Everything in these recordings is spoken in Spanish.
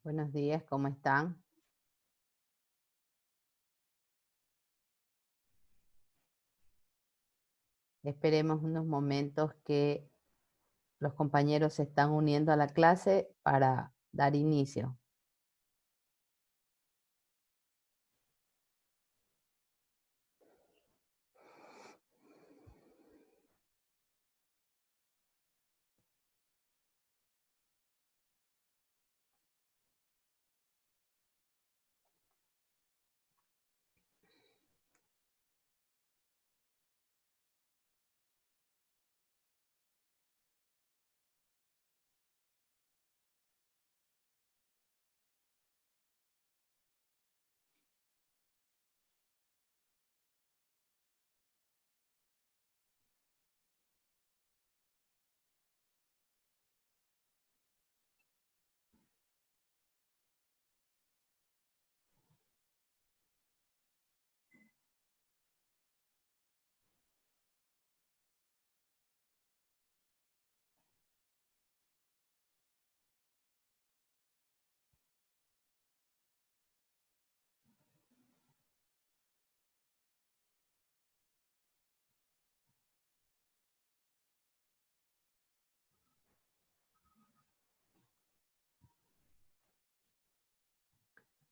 Buenos días, ¿cómo están? Esperemos unos momentos que los compañeros se están uniendo a la clase para dar inicio.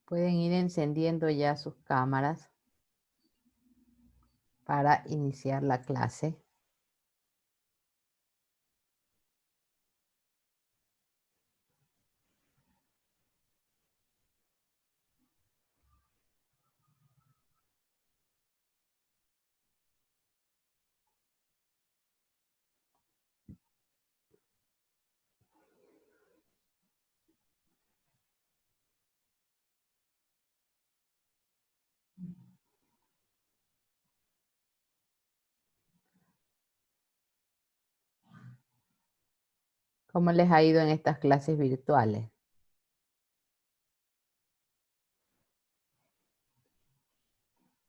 Pueden ir encendiendo ya sus cámaras para iniciar la clase. ¿Cómo les ha ido en estas clases virtuales?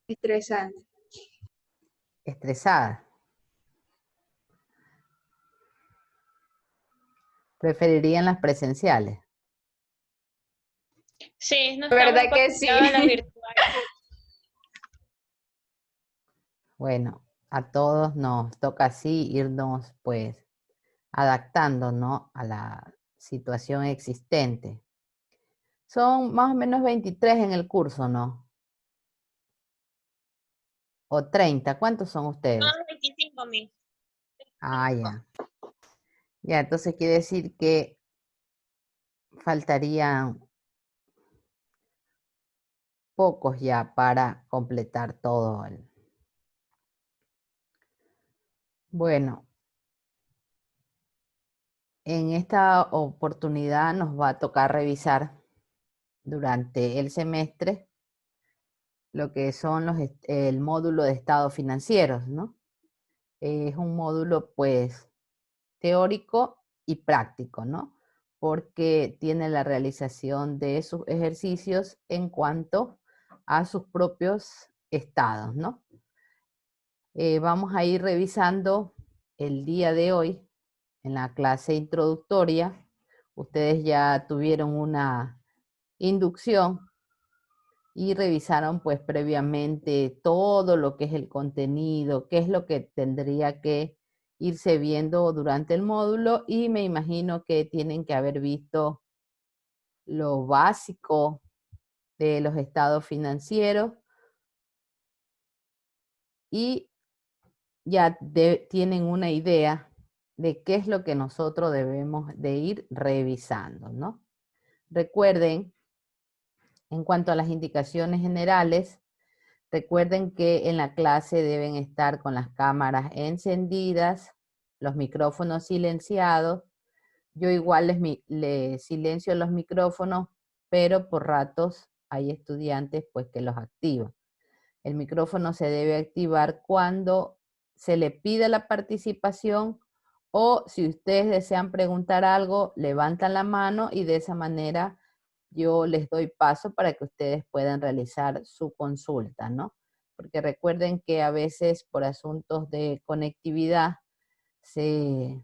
Estresante. ¿Estresadas? ¿Preferirían las presenciales? Sí, no La estamos verdad que acostumbrados a las sí. virtuales. Bueno, a todos nos toca así irnos pues adaptando, ¿no?, a la situación existente. Son más o menos 23 en el curso, ¿no? O 30, ¿cuántos son ustedes? Todos 25 mil. Ah, ya. Ya, entonces quiere decir que faltarían pocos ya para completar todo el... Bueno, en esta oportunidad nos va a tocar revisar durante el semestre lo que son el módulo de estados financieros, ¿no? Es un módulo pues teórico y práctico, ¿no? Porque tiene la realización de sus ejercicios en cuanto a sus propios estados, ¿no? Vamos a ir revisando el día de hoy en la clase introductoria. Ustedes ya tuvieron una inducción y revisaron pues previamente todo lo que es el contenido, qué es lo que tendría que irse viendo durante el módulo, y me imagino que tienen que haber visto lo básico de los estados financieros y ya tienen una idea de qué es lo que nosotros debemos de ir revisando, ¿no? Recuerden, en cuanto a las indicaciones generales, recuerden que en la clase deben estar con las cámaras encendidas, los micrófonos silenciados. Yo igual les silencio los micrófonos, pero por ratos hay estudiantes pues que los activan. El micrófono se debe activar cuando se le pide la participación, o si ustedes desean preguntar algo, levantan la mano y de esa manera yo les doy paso para que ustedes puedan realizar su consulta, ¿no? Porque recuerden que a veces por asuntos de conectividad se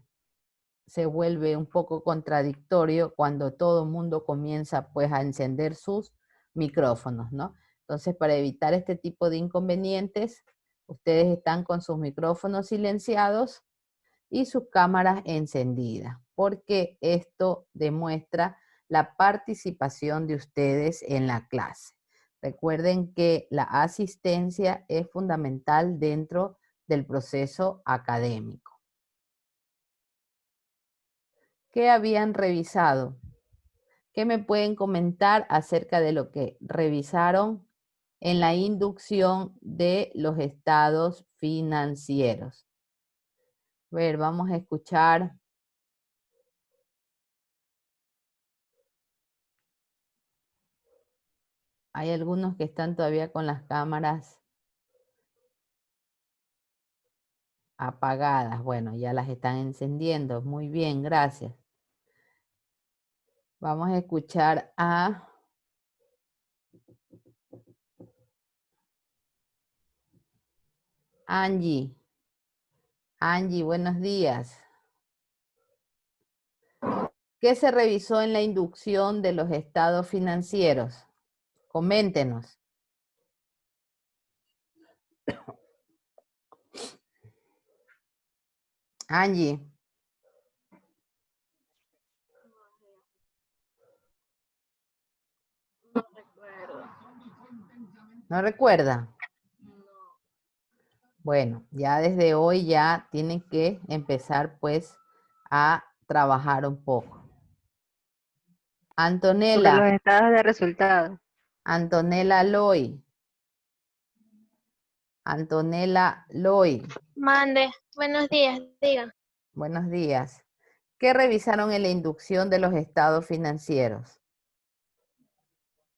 se vuelve un poco contradictorio cuando todo el mundo comienza pues a encender sus micrófonos, ¿no? Entonces, para evitar este tipo de inconvenientes, ustedes están con sus micrófonos silenciados y sus cámaras encendidas, porque esto demuestra la participación de ustedes en la clase. Recuerden que la asistencia es fundamental dentro del proceso académico. ¿Qué habían revisado? ¿Qué me pueden comentar acerca de lo que revisaron en la inducción de los estados financieros? A ver, vamos a escuchar. Hay algunos que están todavía con las cámaras apagadas. Bueno, ya las están encendiendo. Muy bien, gracias. Vamos a escuchar a Angie. Angie, buenos días. ¿Qué se revisó en la inducción de los estados financieros? Coméntenos. Angie. No recuerdo. ¿No recuerda? Bueno, ya desde hoy ya tienen que empezar pues a trabajar un poco. Sobre los Antonella, estados de resultados. Antonella Loy. Antonella Loy. Mande, buenos días, diga. Buenos días. ¿Qué revisaron en la inducción de los estados financieros?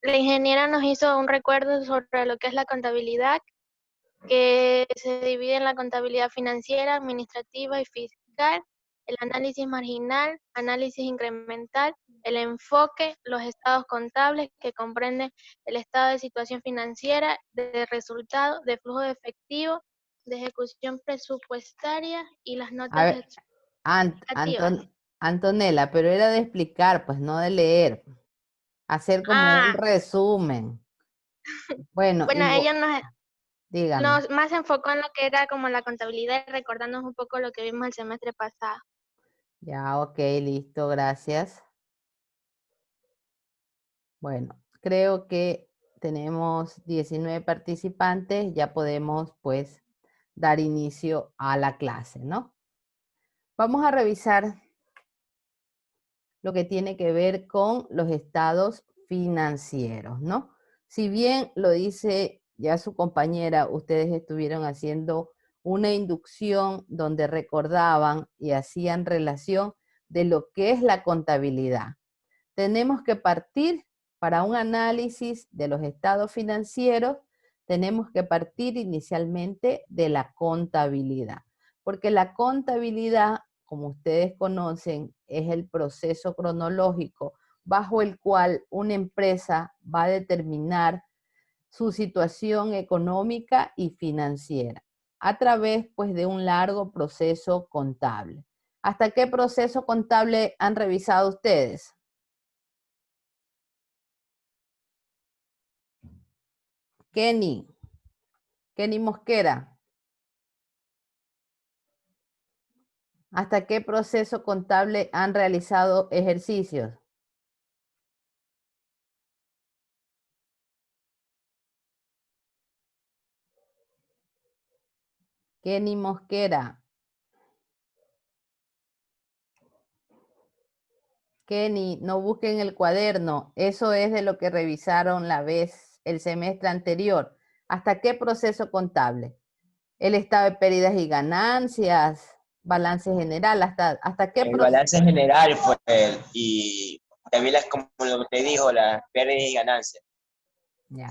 La ingeniera nos hizo un recuerdo sobre lo que es la contabilidad, que se divide en la contabilidad financiera, administrativa y fiscal, el análisis marginal, análisis incremental, el enfoque, los estados contables que comprenden el estado de situación financiera, de resultado, de flujo de efectivo, de ejecución presupuestaria y las A notas ver, explicativas. Antonella, pero era de explicar, pues no de leer. Hacer como un Ah, resumen. Bueno, bueno, ella nos dígame. Nos más se enfocó en lo que era como la contabilidad, recordándonos un poco lo que vimos el semestre pasado. Ya, ok, listo, gracias. Bueno, creo que tenemos 19 participantes, ya podemos pues dar inicio a la clase, ¿no? Vamos a revisar lo que tiene que ver con los estados financieros, ¿no? Si bien lo dice ya su compañera, ustedes estuvieron haciendo una inducción donde recordaban y hacían relación de lo que es la contabilidad. Tenemos que partir para un análisis de los estados financieros, tenemos que partir inicialmente de la contabilidad, porque la contabilidad, como ustedes conocen, es el proceso cronológico bajo el cual una empresa va a determinar su situación económica y financiera a través pues de un largo proceso contable. ¿Hasta qué proceso contable han revisado ustedes? Kenny Mosquera, ¿hasta qué proceso contable han realizado ejercicios? Kenny Mosquera. Kenny, no busquen el cuaderno. Eso es de lo que revisaron el semestre anterior. ¿Hasta qué proceso contable? El estado de pérdidas y ganancias, balance general, ¿hasta qué El proceso? balance general, pues, y también como lo que te dijo, las pérdidas y ganancias. Ya.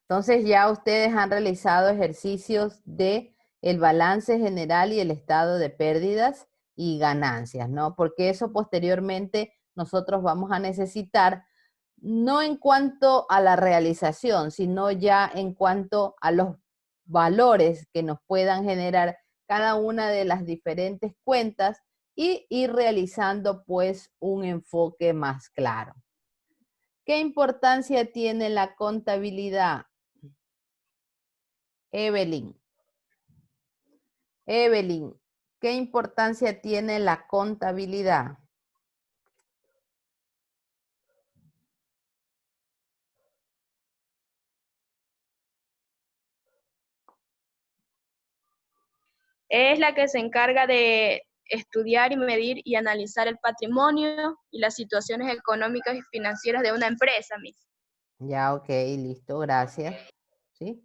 Entonces ya ustedes han realizado ejercicios de el balance general y el estado de pérdidas y ganancias, ¿no? Porque eso posteriormente nosotros vamos a necesitar, no en cuanto a la realización, sino ya en cuanto a los valores que nos puedan generar cada una de las diferentes cuentas y ir realizando pues un enfoque más claro. ¿Qué importancia tiene la contabilidad? Evelyn, ¿qué importancia tiene la contabilidad? Es la que se encarga de estudiar y medir y analizar el patrimonio y las situaciones económicas y financieras de una empresa, Miss. Ya, ok, listo, gracias. ¿Sí?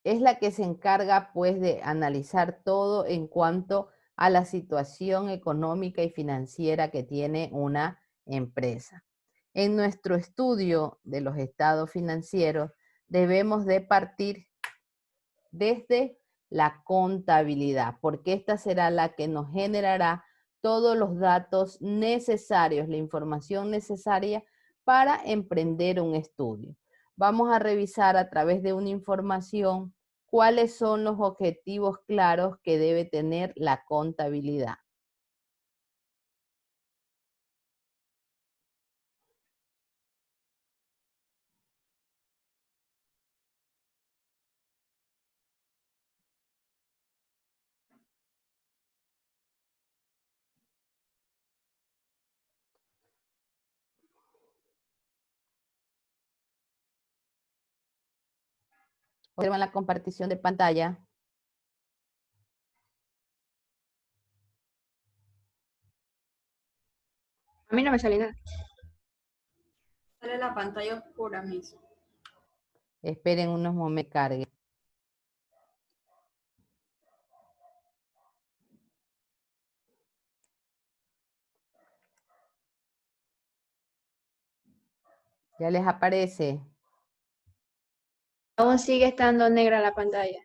Es la que se encarga pues de analizar todo en cuanto a la situación económica y financiera que tiene una empresa. En nuestro estudio de los estados financieros debemos de partir desde la contabilidad, porque esta será la que nos generará todos los datos necesarios, la información necesaria para emprender un estudio. Vamos a revisar a través de una información cuáles son los objetivos claros que debe tener la contabilidad. Observan la compartición de pantalla. A mí no me sale nada. Sale la pantalla oscura, Miss. Esperen unos momentos, cargue. ¿Ya les aparece? Aún sigue estando negra la pantalla.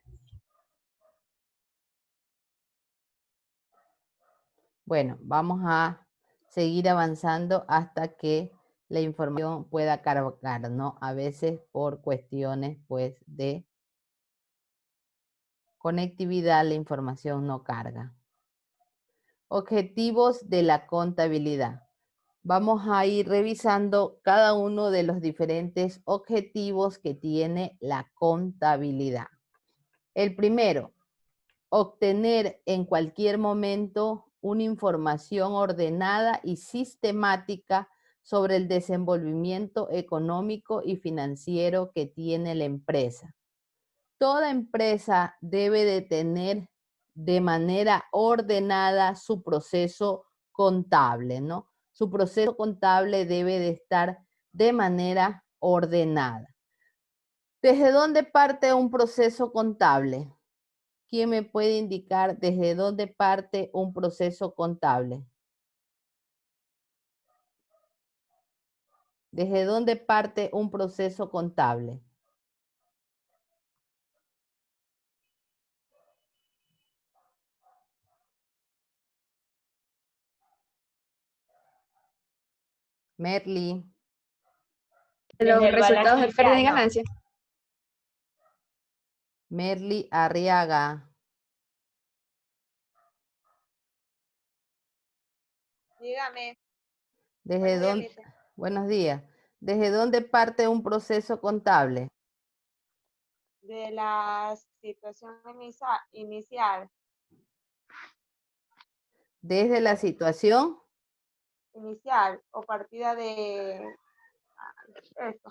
Bueno, vamos a seguir avanzando hasta que la información pueda cargar, ¿no? A veces por cuestiones, pues, de conectividad, la información no carga. Objetivos de la contabilidad. Vamos a ir revisando cada uno de los diferentes objetivos que tiene la contabilidad. El primero, obtener en cualquier momento una información ordenada y sistemática sobre el desenvolvimiento económico y financiero que tiene la empresa. Toda empresa debe de tener de manera ordenada su proceso contable, ¿no? Su proceso contable debe de estar de manera ordenada. ¿Desde dónde parte un proceso contable? ¿Quién me puede indicar desde dónde parte un proceso contable? ¿Desde dónde parte un proceso contable? Merly, Los Desde el resultados balance de pérdida y inicial, ¿no? ganancia. Merly Arriaga. Dígame. ¿Desde dónde? Buenos días. ¿Desde dónde parte un proceso contable? De la situación inicial. Desde la situación Inicial o partida de eso.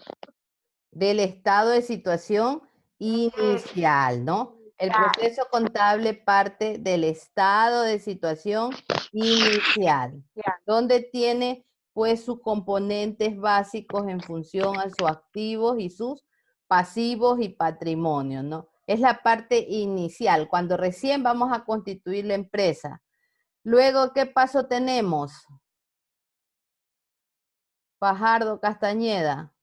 del estado de situación inicial, ¿no? El proceso contable parte del estado de situación inicial, donde tiene pues sus componentes básicos en función a sus activos y sus pasivos y patrimonio, ¿no? Es la parte inicial, cuando recién vamos a constituir la empresa. Luego, ¿qué paso tenemos? Fajardo Castañeda.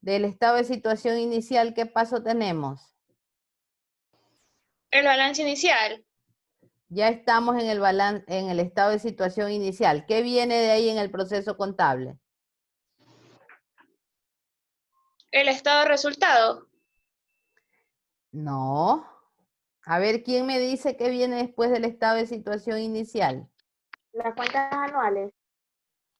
Del estado de situación inicial, ¿qué paso tenemos? El balance inicial. Ya estamos en el balance, en el estado de situación inicial. ¿Qué viene de ahí en el proceso contable? El estado de resultado. No. A ver, ¿quién me dice qué viene después del estado de situación inicial? Las cuentas anuales.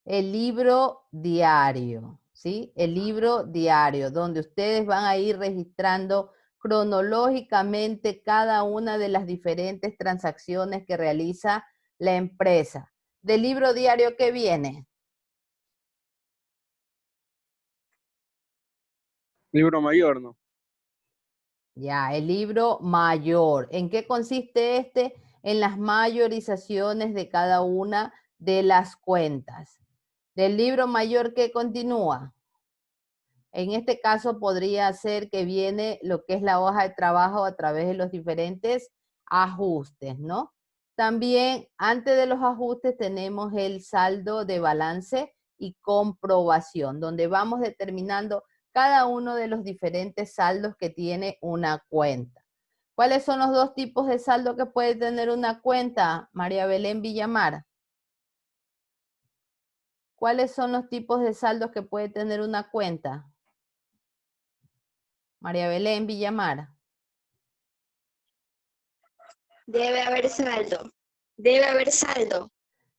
El libro diario, ¿sí? El libro diario, donde ustedes van a ir registrando cronológicamente cada una de las diferentes transacciones que realiza la empresa. ¿Del libro diario qué viene? Libro mayor, ¿no? Ya, el libro mayor. ¿En qué consiste este? En las mayorizaciones de cada una de las cuentas. Del libro mayor que continúa. En este caso podría ser que viene lo que es la hoja de trabajo a través de los diferentes ajustes, ¿no? También antes de los ajustes tenemos el saldo de balance y comprobación, donde vamos determinando cada uno de los diferentes saldos que tiene una cuenta. ¿Cuáles son los dos tipos de saldo que puede tener una cuenta, María Belén Villamar? ¿Cuáles son los tipos de saldos que puede tener una cuenta? María Belén Villamar. Debe haber saldo. Debe haber saldo.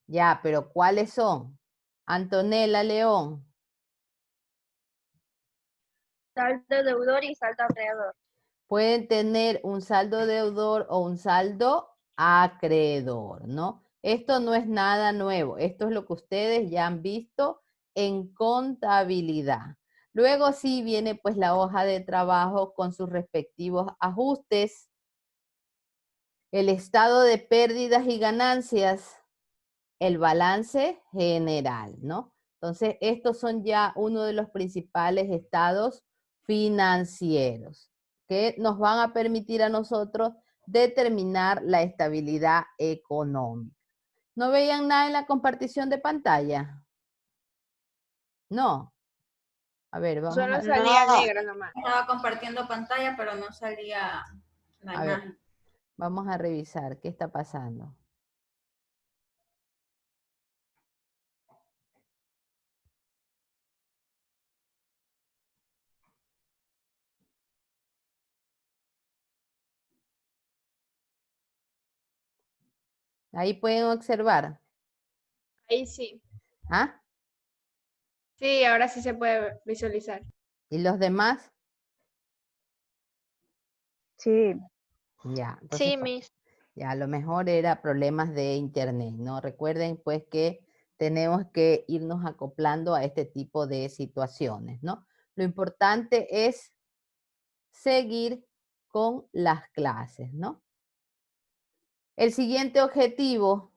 Ya, pero ¿cuáles son? Antonella León. Saldo deudor y saldo acreedor. Pueden tener un saldo deudor o un saldo acreedor, ¿no? Esto no es nada nuevo. Esto es lo que ustedes ya han visto en contabilidad. Luego sí viene pues la hoja de trabajo con sus respectivos ajustes. El estado de pérdidas y ganancias. El balance general, ¿no? Entonces, estos son ya uno de los principales estados financieros que nos van a permitir a nosotros determinar la estabilidad económica. ¿No veían nada en la compartición de pantalla? No. A ver, vamos Solo a... salía No. negro nomás. Estaba compartiendo pantalla, pero no salía la A ver, imagen. vamos a revisar qué está pasando. Ahí pueden observar. Ahí sí. ¿Ah? Sí, ahora sí se puede visualizar. ¿Y los demás? Sí. Ya. Entonces, Sí, Miss. ya, a lo mejor era problemas de internet, ¿no? Recuerden pues que tenemos que irnos acoplando a este tipo de situaciones, ¿no? Lo importante es seguir con las clases, ¿no? El siguiente objetivo,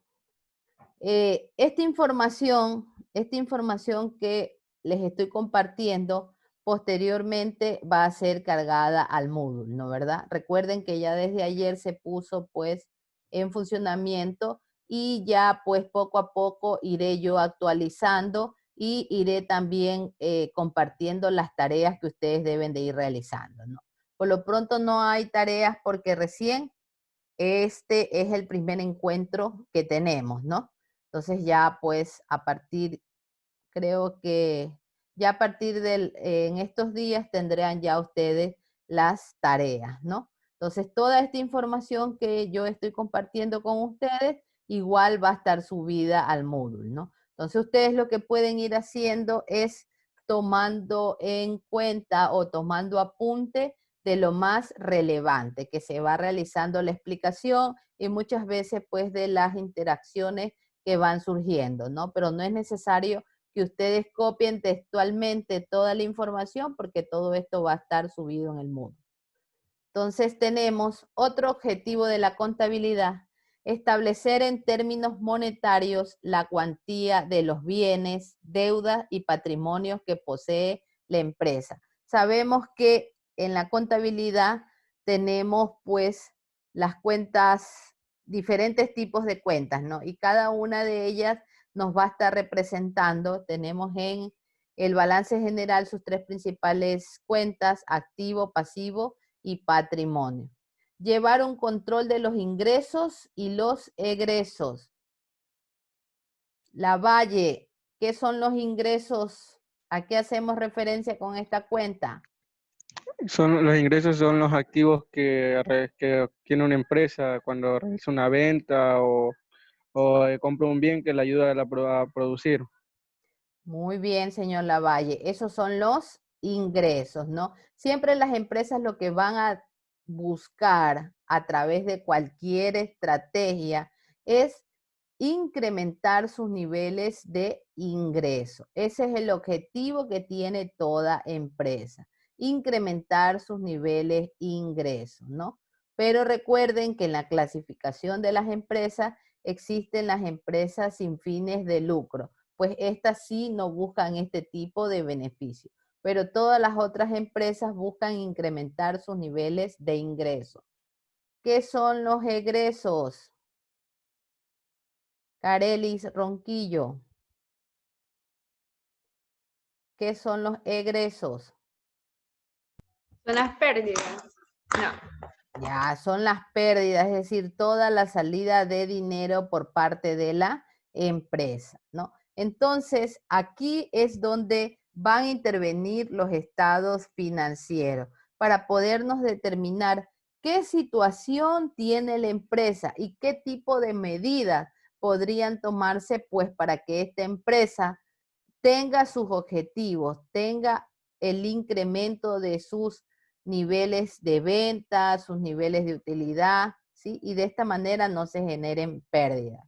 esta información que les estoy compartiendo posteriormente va a ser cargada al Moodle, ¿no? ¿Verdad? Recuerden que ya desde ayer se puso pues en funcionamiento y ya pues poco a poco iré yo actualizando y iré también compartiendo las tareas que ustedes deben de ir realizando, ¿no? Por lo pronto no hay tareas porque recién este es el primer encuentro que tenemos, ¿no? Entonces ya pues a partir, creo que ya a partir en estos días tendrán ya ustedes las tareas, ¿no? Entonces toda esta información que yo estoy compartiendo con ustedes igual va a estar subida al módulo, ¿no? Entonces ustedes lo que pueden ir haciendo es tomando en cuenta o tomando apunte de lo más relevante, que se va realizando la explicación y muchas veces pues de las interacciones que van surgiendo, ¿no? Pero no es necesario que ustedes copien textualmente toda la información porque todo esto va a estar subido en el mundo. Entonces tenemos otro objetivo de la contabilidad, establecer en términos monetarios la cuantía de los bienes, deudas y patrimonios que posee la empresa. Sabemos que en la contabilidad tenemos pues las cuentas, diferentes tipos de cuentas, ¿no? Y cada una de ellas nos va a estar representando, tenemos en el balance general sus tres principales cuentas, activo, pasivo y patrimonio. Llevar un control de los ingresos y los egresos. La Valle, ¿qué son los ingresos? ¿A qué hacemos referencia con esta cuenta? Los ingresos son los activos que obtiene una empresa cuando realiza una venta o o compra un bien que le ayuda a producir. Muy bien, señor Lavalle. Esos son los ingresos, ¿no? Siempre las empresas lo que van a buscar a través de cualquier estrategia es incrementar sus niveles de ingreso. Ese es el objetivo que tiene toda empresa, incrementar sus niveles de ingresos, ¿no? Pero recuerden que en la clasificación de las empresas existen las empresas sin fines de lucro, pues estas sí no buscan este tipo de beneficio, pero todas las otras empresas buscan incrementar sus niveles de ingreso. ¿Qué son los egresos? Carelis Ronquillo. ¿Qué son los egresos? Son las pérdidas. No. Ya, son las pérdidas, es decir, toda la salida de dinero por parte de la empresa, ¿no? Entonces, aquí es donde van a intervenir los estados financieros para podernos determinar qué situación tiene la empresa y qué tipo de medidas podrían tomarse, pues, para que esta empresa tenga sus objetivos, tenga el incremento de sus niveles de venta, sus niveles de utilidad, ¿sí? Y de esta manera no se generen pérdidas.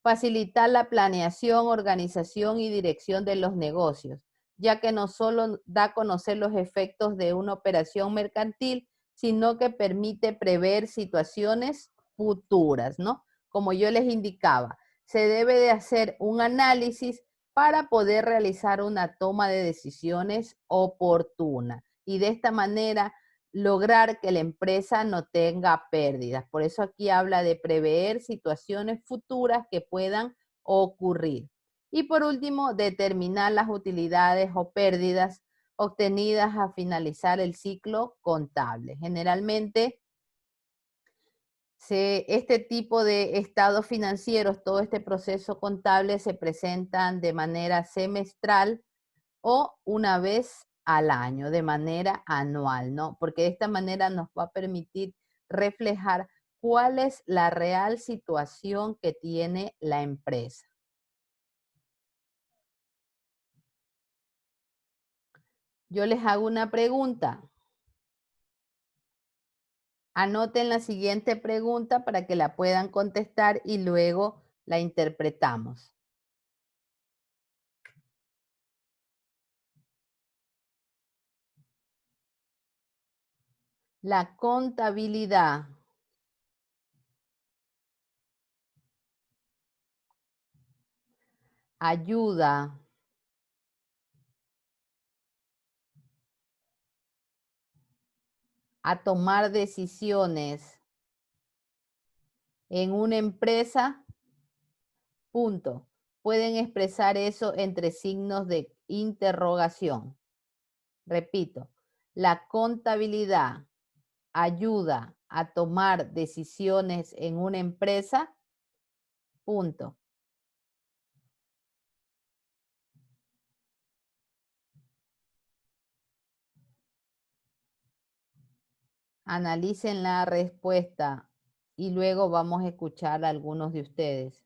Facilitar la planeación, organización y dirección de los negocios, ya que no solo da a conocer los efectos de una operación mercantil, sino que permite prever situaciones futuras, ¿no? Como yo les indicaba, se debe de hacer un análisis para poder realizar una toma de decisiones oportuna y de esta manera lograr que la empresa no tenga pérdidas. Por eso aquí habla de prever situaciones futuras que puedan ocurrir. Y por último, determinar las utilidades o pérdidas obtenidas a finalizar el ciclo contable. Generalmente, este tipo de estados financieros, todo este proceso contable se presentan de manera semestral o una vez al año, de manera anual, ¿no? Porque de esta manera nos va a permitir reflejar cuál es la real situación que tiene la empresa. Yo les hago una pregunta. Anoten la siguiente pregunta para que la puedan contestar y luego la interpretamos. La contabilidad ayuda a tomar decisiones en una empresa, punto. Pueden expresar eso entre signos de interrogación. Repito, la contabilidad ayuda a tomar decisiones en una empresa, punto. Analicen la respuesta y luego vamos a escuchar a algunos de ustedes.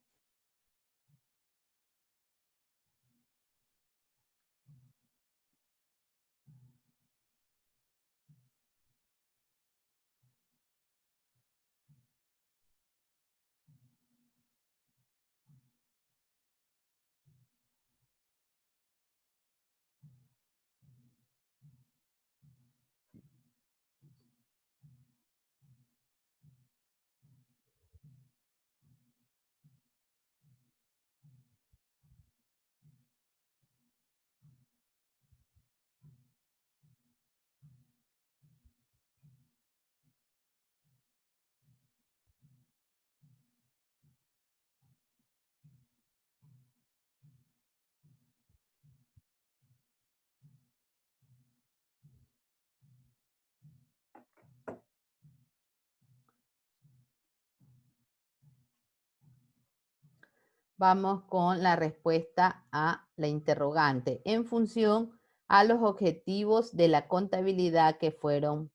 Vamos con la respuesta a la interrogante en función a los objetivos de la contabilidad que fueron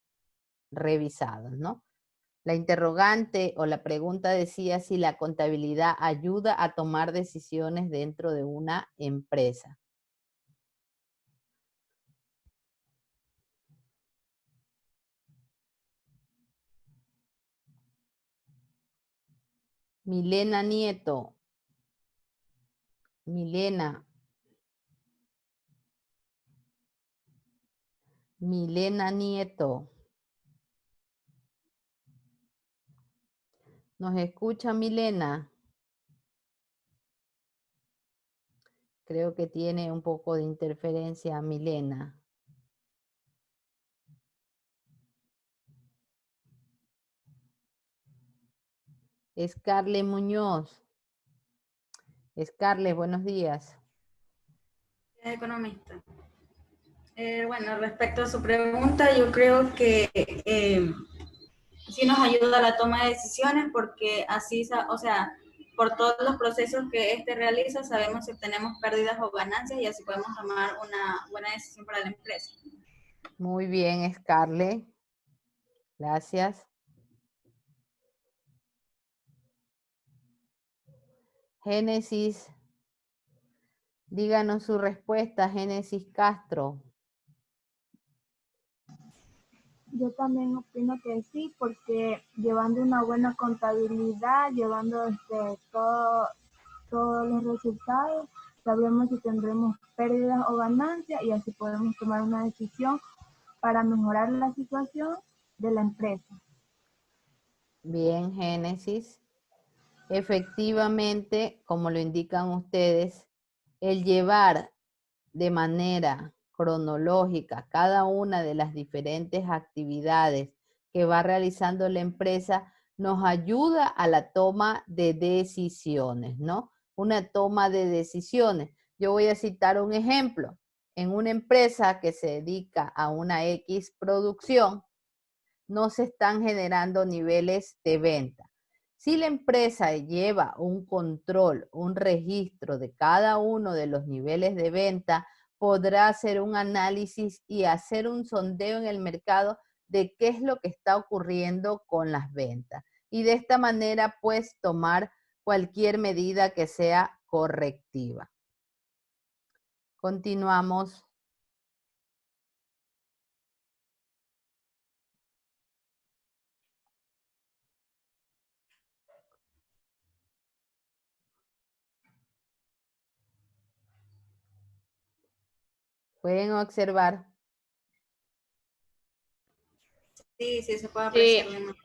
revisados, ¿no? La interrogante o la pregunta decía si la contabilidad ayuda a tomar decisiones dentro de una empresa. Milena Nieto. Milena. Milena Nieto. ¿Nos escucha Milena? Creo que tiene un poco de interferencia Milena. Scarlett Muñoz. Scarlett, buenos días. Economista. Bueno, respecto a su pregunta, yo creo que sí nos ayuda a la toma de decisiones porque así, o sea, por todos los procesos que este realiza, sabemos si obtenemos pérdidas o ganancias y así podemos tomar una buena decisión para la empresa. Muy bien, Scarlett. Gracias. Génesis. Díganos su respuesta, Génesis Castro. Yo también opino que sí, porque llevando una buena contabilidad, llevando todos los resultados, sabemos si tendremos pérdidas o ganancias y así podemos tomar una decisión para mejorar la situación de la empresa. Bien, Génesis. Efectivamente, como lo indican ustedes, el llevar de manera cronológica cada una de las diferentes actividades que va realizando la empresa nos ayuda a la toma de decisiones, ¿no? Una toma de decisiones. Yo voy a citar un ejemplo. En una empresa que se dedica a una X producción, no se están generando niveles de venta. Si la empresa lleva un control, un registro de cada uno de los niveles de venta, podrá hacer un análisis y hacer un sondeo en el mercado de qué es lo que está ocurriendo con las ventas. Y de esta manera, pues, tomar cualquier medida que sea correctiva. Continuamos. Pueden observar. Sí, sí, se puede apreciar.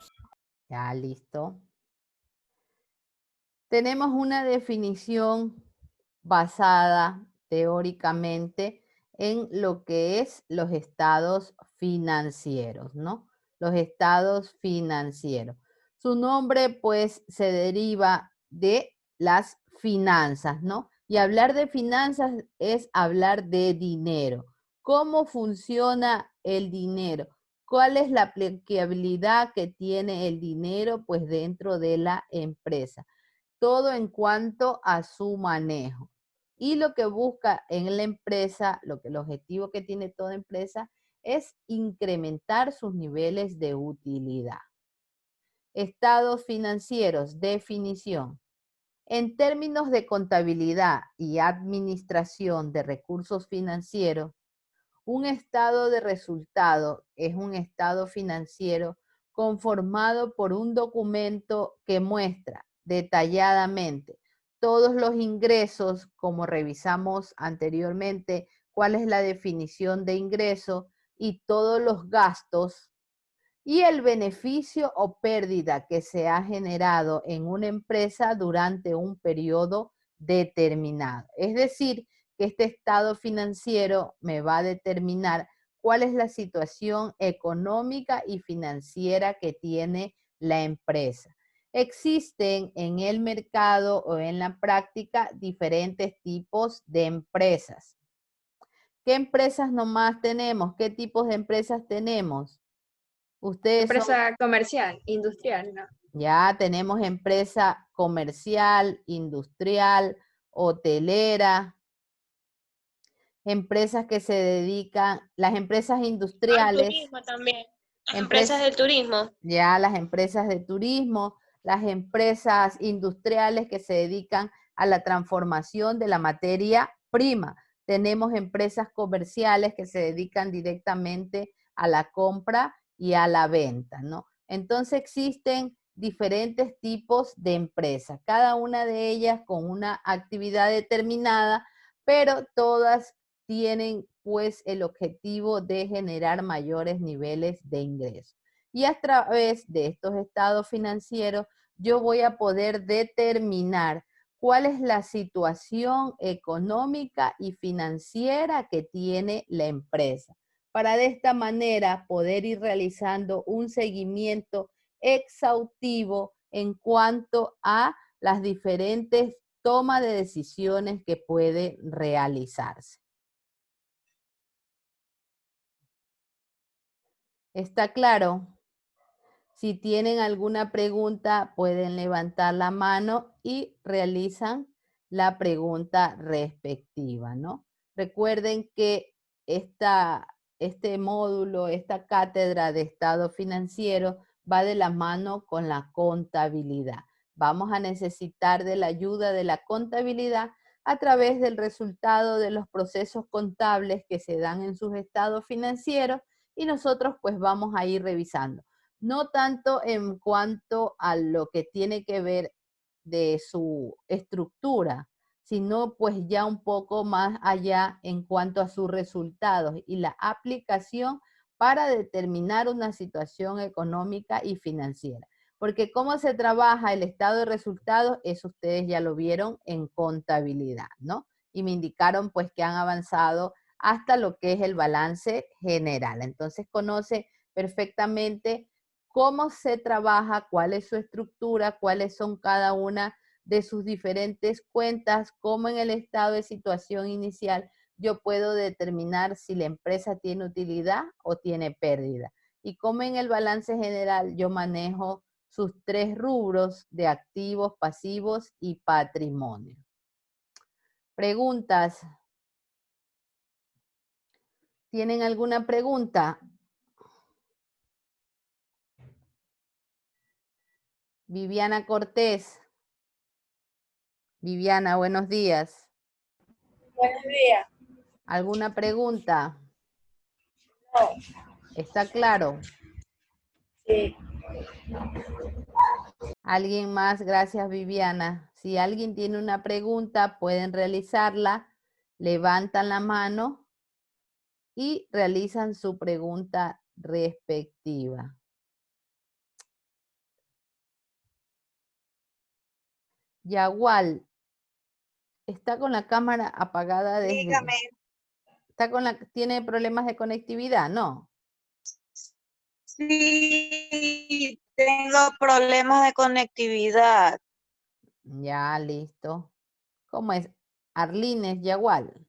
Ya, listo. Tenemos una definición basada teóricamente en lo que es los estados financieros, ¿no? Los estados financieros. Su nombre, pues, se deriva de las finanzas, ¿no? Y hablar de finanzas es hablar de dinero. ¿Cómo funciona el dinero? ¿Cuál es la aplicabilidad que tiene el dinero, pues, dentro de la empresa? Todo en cuanto a su manejo. Y lo que busca en la empresa, el objetivo que tiene toda empresa es incrementar sus niveles de utilidad. Estados financieros, definición. En términos de contabilidad y administración de recursos financieros, un estado de resultado es un estado financiero conformado por un documento que muestra detalladamente todos los ingresos, como revisamos anteriormente, cuál es la definición de ingreso, y todos los gastos, y el beneficio o pérdida que se ha generado en una empresa durante un periodo determinado. Es decir, que este estado financiero me va a determinar cuál es la situación económica y financiera que tiene la empresa. Existen en el mercado o en la práctica diferentes tipos de empresas. ¿Qué empresas nomás tenemos? ¿Qué tipos de empresas tenemos? Ustedes Empresa comercial, industrial, ¿no? Ya tenemos empresa comercial, industrial, hotelera, empresas que se dedican, las empresas industriales. Turismo también. Empresas del turismo. Ya las empresas de turismo, las empresas industriales que se dedican a la transformación de la materia prima. Tenemos empresas comerciales que se dedican directamente a la compra y a la venta, ¿no? Entonces existen diferentes tipos de empresas, cada una de ellas con una actividad determinada, pero todas tienen pues el objetivo de generar mayores niveles de ingresos. Y a través de estos estados financieros yo voy a poder determinar cuál es la situación económica y financiera que tiene la empresa, para de esta manera poder ir realizando un seguimiento exhaustivo en cuanto a las diferentes tomas de decisiones que puede realizarse. ¿Está claro? Si tienen alguna pregunta, pueden levantar la mano y realizan la pregunta respectiva, ¿no? Recuerden que este módulo, esta cátedra de estado financiero va de la mano con la contabilidad. Vamos a necesitar de la ayuda de la contabilidad a través del resultado de los procesos contables que se dan en sus estados financieros y nosotros pues vamos a ir revisando. No tanto en cuanto a lo que tiene que ver de su estructura, sino pues ya un poco más allá en cuanto a sus resultados y la aplicación para determinar una situación económica y financiera. Porque cómo se trabaja el estado de resultados, eso ustedes ya lo vieron en contabilidad, ¿no? Y me indicaron pues que han avanzado hasta lo que es el balance general. Entonces conoce perfectamente cómo se trabaja, cuál es su estructura, cuáles son cada una de sus diferentes cuentas, cómo en el estado de situación inicial yo puedo determinar si la empresa tiene utilidad o tiene pérdida. Y cómo en el balance general yo manejo sus 3 rubros de activos, pasivos y patrimonio. ¿Preguntas? ¿Tienen alguna pregunta? Viviana Cortés. Viviana, buenos días. Buenos días. ¿Alguna pregunta? No. ¿Está claro? Sí. ¿Alguien más? Gracias, Viviana. Si alguien tiene una pregunta, pueden realizarla. Levantan la mano y realizan su pregunta respectiva. Yagual, está con la cámara apagada desde... Dígame. ¿Tiene problemas de conectividad? No. Sí, tengo problemas de conectividad. Ya, listo. ¿Cómo es? Arlines Yagual.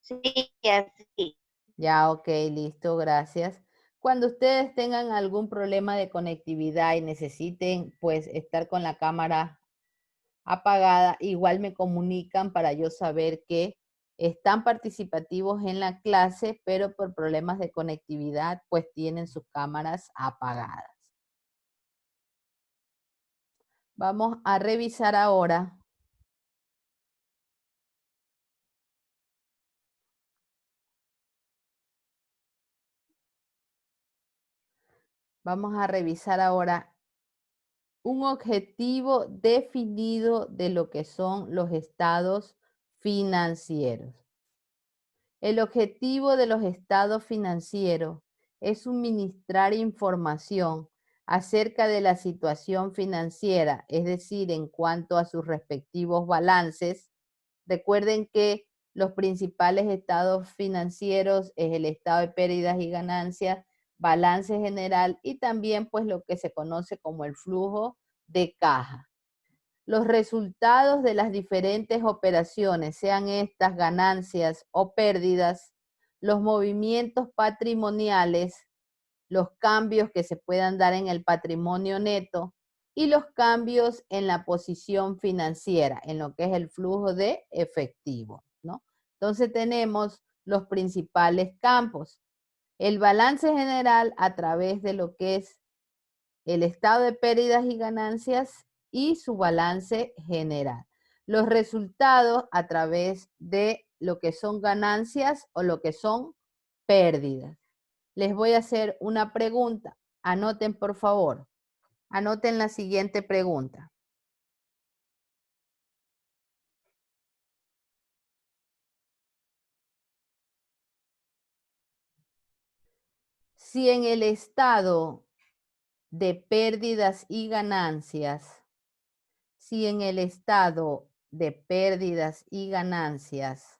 Sí, así. Ya, ok, listo, gracias. Cuando ustedes tengan algún problema de conectividad y necesiten, pues, estar con la cámara apagada, igual me comunican para yo saber que están participativos en la clase, pero por problemas de conectividad, pues, tienen sus cámaras apagadas. Vamos a revisar ahora. Vamos a revisar ahora un objetivo definido de lo que son los estados financieros. El objetivo de los estados financieros es suministrar información acerca de la situación financiera, es decir, en cuanto a sus respectivos balances. Recuerden que los principales estados financieros es el estado de pérdidas y ganancias, balance general y también pues lo que se conoce como el flujo de caja. Los resultados de las diferentes operaciones, sean estas ganancias o pérdidas, los movimientos patrimoniales, los cambios que se puedan dar en el patrimonio neto y los cambios en la posición financiera, en lo que es el flujo de efectivo, ¿no? Entonces tenemos los principales campos. El balance general a través de lo que es el estado de pérdidas y ganancias y su balance general. Los resultados a través de lo que son ganancias o lo que son pérdidas. Les voy a hacer una pregunta. Anoten, por favor. Anoten la siguiente pregunta. Si en el estado de pérdidas y ganancias, si en el estado de pérdidas y ganancias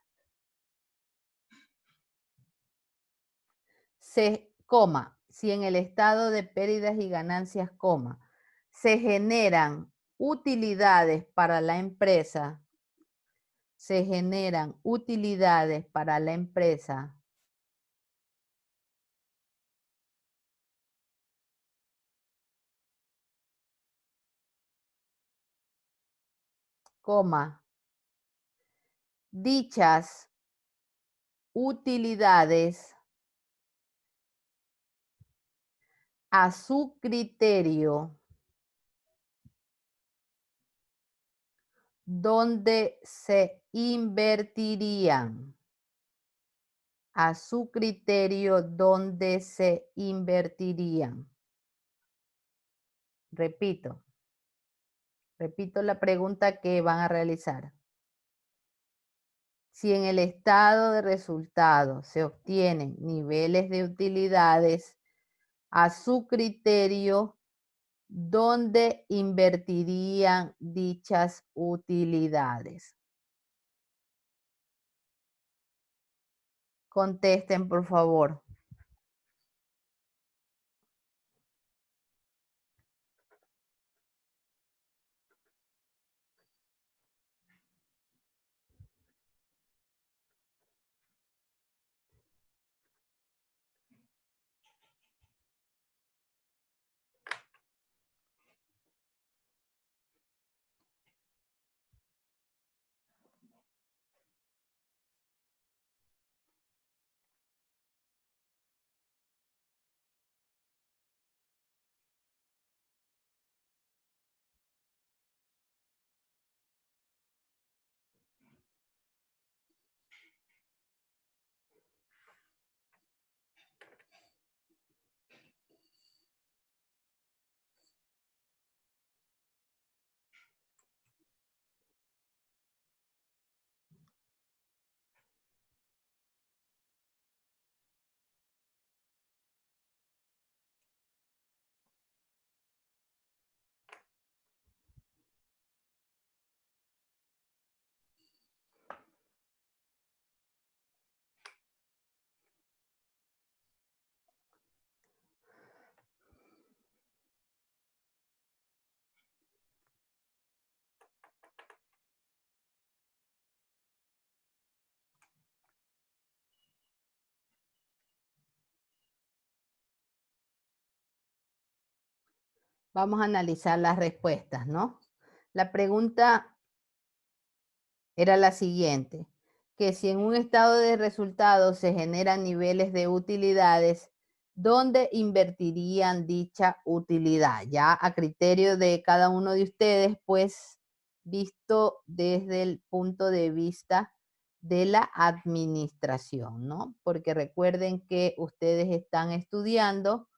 si en el estado de pérdidas y ganancias, se generan utilidades para la empresa, si dichas utilidades a su criterio, ¿dónde se invertirían? A su criterio, ¿dónde se invertirían? Repito la pregunta que van a realizar. Si en el estado de resultados se obtienen niveles de utilidades, a su criterio, ¿dónde invertirían dichas utilidades? Contesten, por favor. Vamos a analizar las respuestas, ¿no? La pregunta era la siguiente, que si en un estado de resultados se generan niveles de utilidades, ¿dónde invertirían dicha utilidad? Ya a criterio de cada uno de ustedes, pues visto desde el punto de vista de la administración, ¿no? Porque recuerden que ustedes están estudiando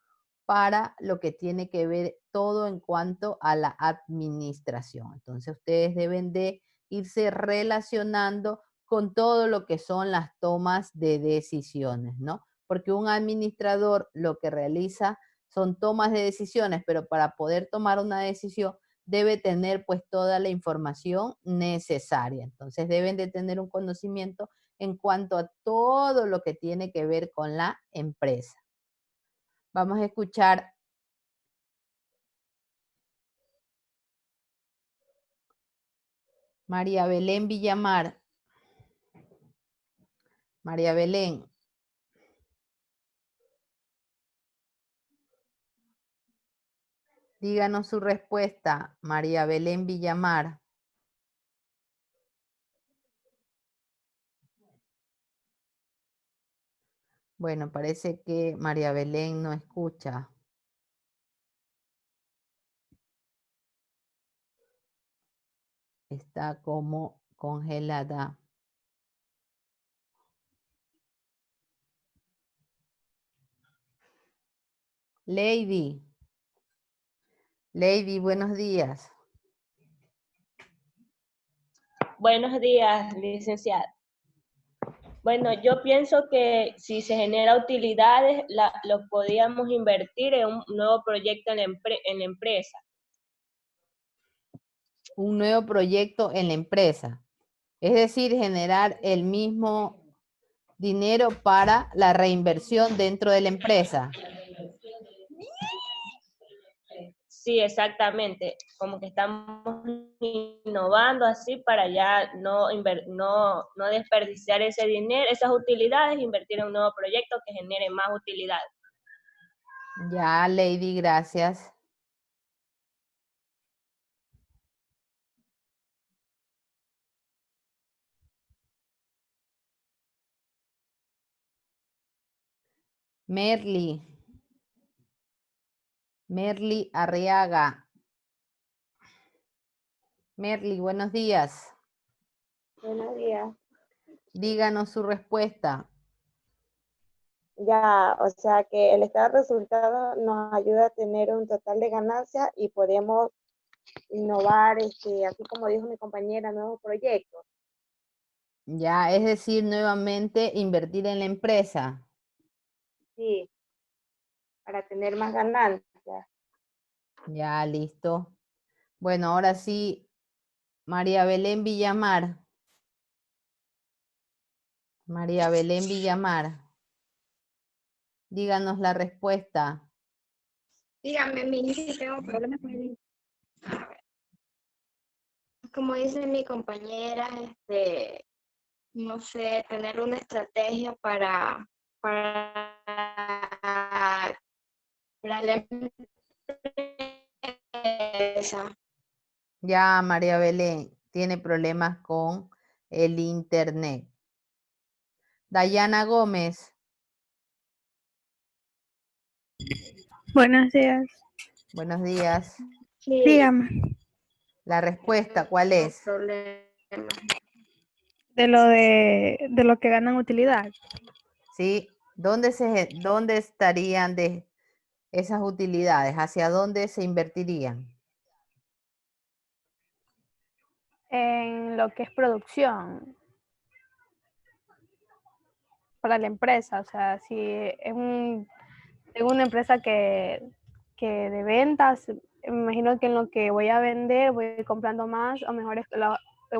para lo que tiene que ver todo en cuanto a la administración. Entonces ustedes deben de irse relacionando con todo lo que son las tomas de decisiones, ¿no? Porque un administrador lo que realiza son tomas de decisiones, pero para poder tomar una decisión debe tener pues toda la información necesaria. Entonces deben de tener un conocimiento en cuanto a todo lo que tiene que ver con la empresa. Vamos a escuchar María Belén Villamar. María Belén. Díganos su respuesta, María Belén Villamar. Bueno, parece que María Belén no escucha. Está como congelada. Lady. Lady, buenos días. Buenos días, licenciada. Bueno, yo pienso que si se genera utilidades, lo podíamos invertir en un nuevo proyecto en la empresa. Un nuevo proyecto en la empresa. Es decir, generar el mismo dinero para la reinversión dentro de la empresa. Sí, exactamente. Como que estamos innovando así para ya no desperdiciar ese dinero, esas utilidades, invertir en un nuevo proyecto que genere más utilidades. Ya, Lady, gracias. Merly. Merly Arriaga. Merly, buenos días. Buenos días. Díganos su respuesta. Ya, o sea que el estado de resultados nos ayuda a tener un total de ganancias y podemos innovar, así como dijo mi compañera, nuevos proyectos. Ya, es decir, nuevamente invertir en la empresa. Sí, para tener más ganancias. Ya, listo. Bueno, ahora sí, María Belén Villamar. María Belén Villamar. Díganos la respuesta. Dígame, mi si tengo problemas con el... A ver. Como dice mi compañera, no sé, tener una estrategia para la empresa. Ya, María Belén tiene problemas con el internet. Dayana Gómez. Buenos días. Buenos días. Sí, Dígame, La respuesta, ¿cuál es? de lo que ganan utilidad. ¿Sí? ¿Dónde estarían de esas utilidades? ¿Hacia dónde se invertirían? En lo que es producción para la empresa. O sea, si tengo una empresa que de ventas, me imagino que en lo que voy a vender voy comprando más o mejor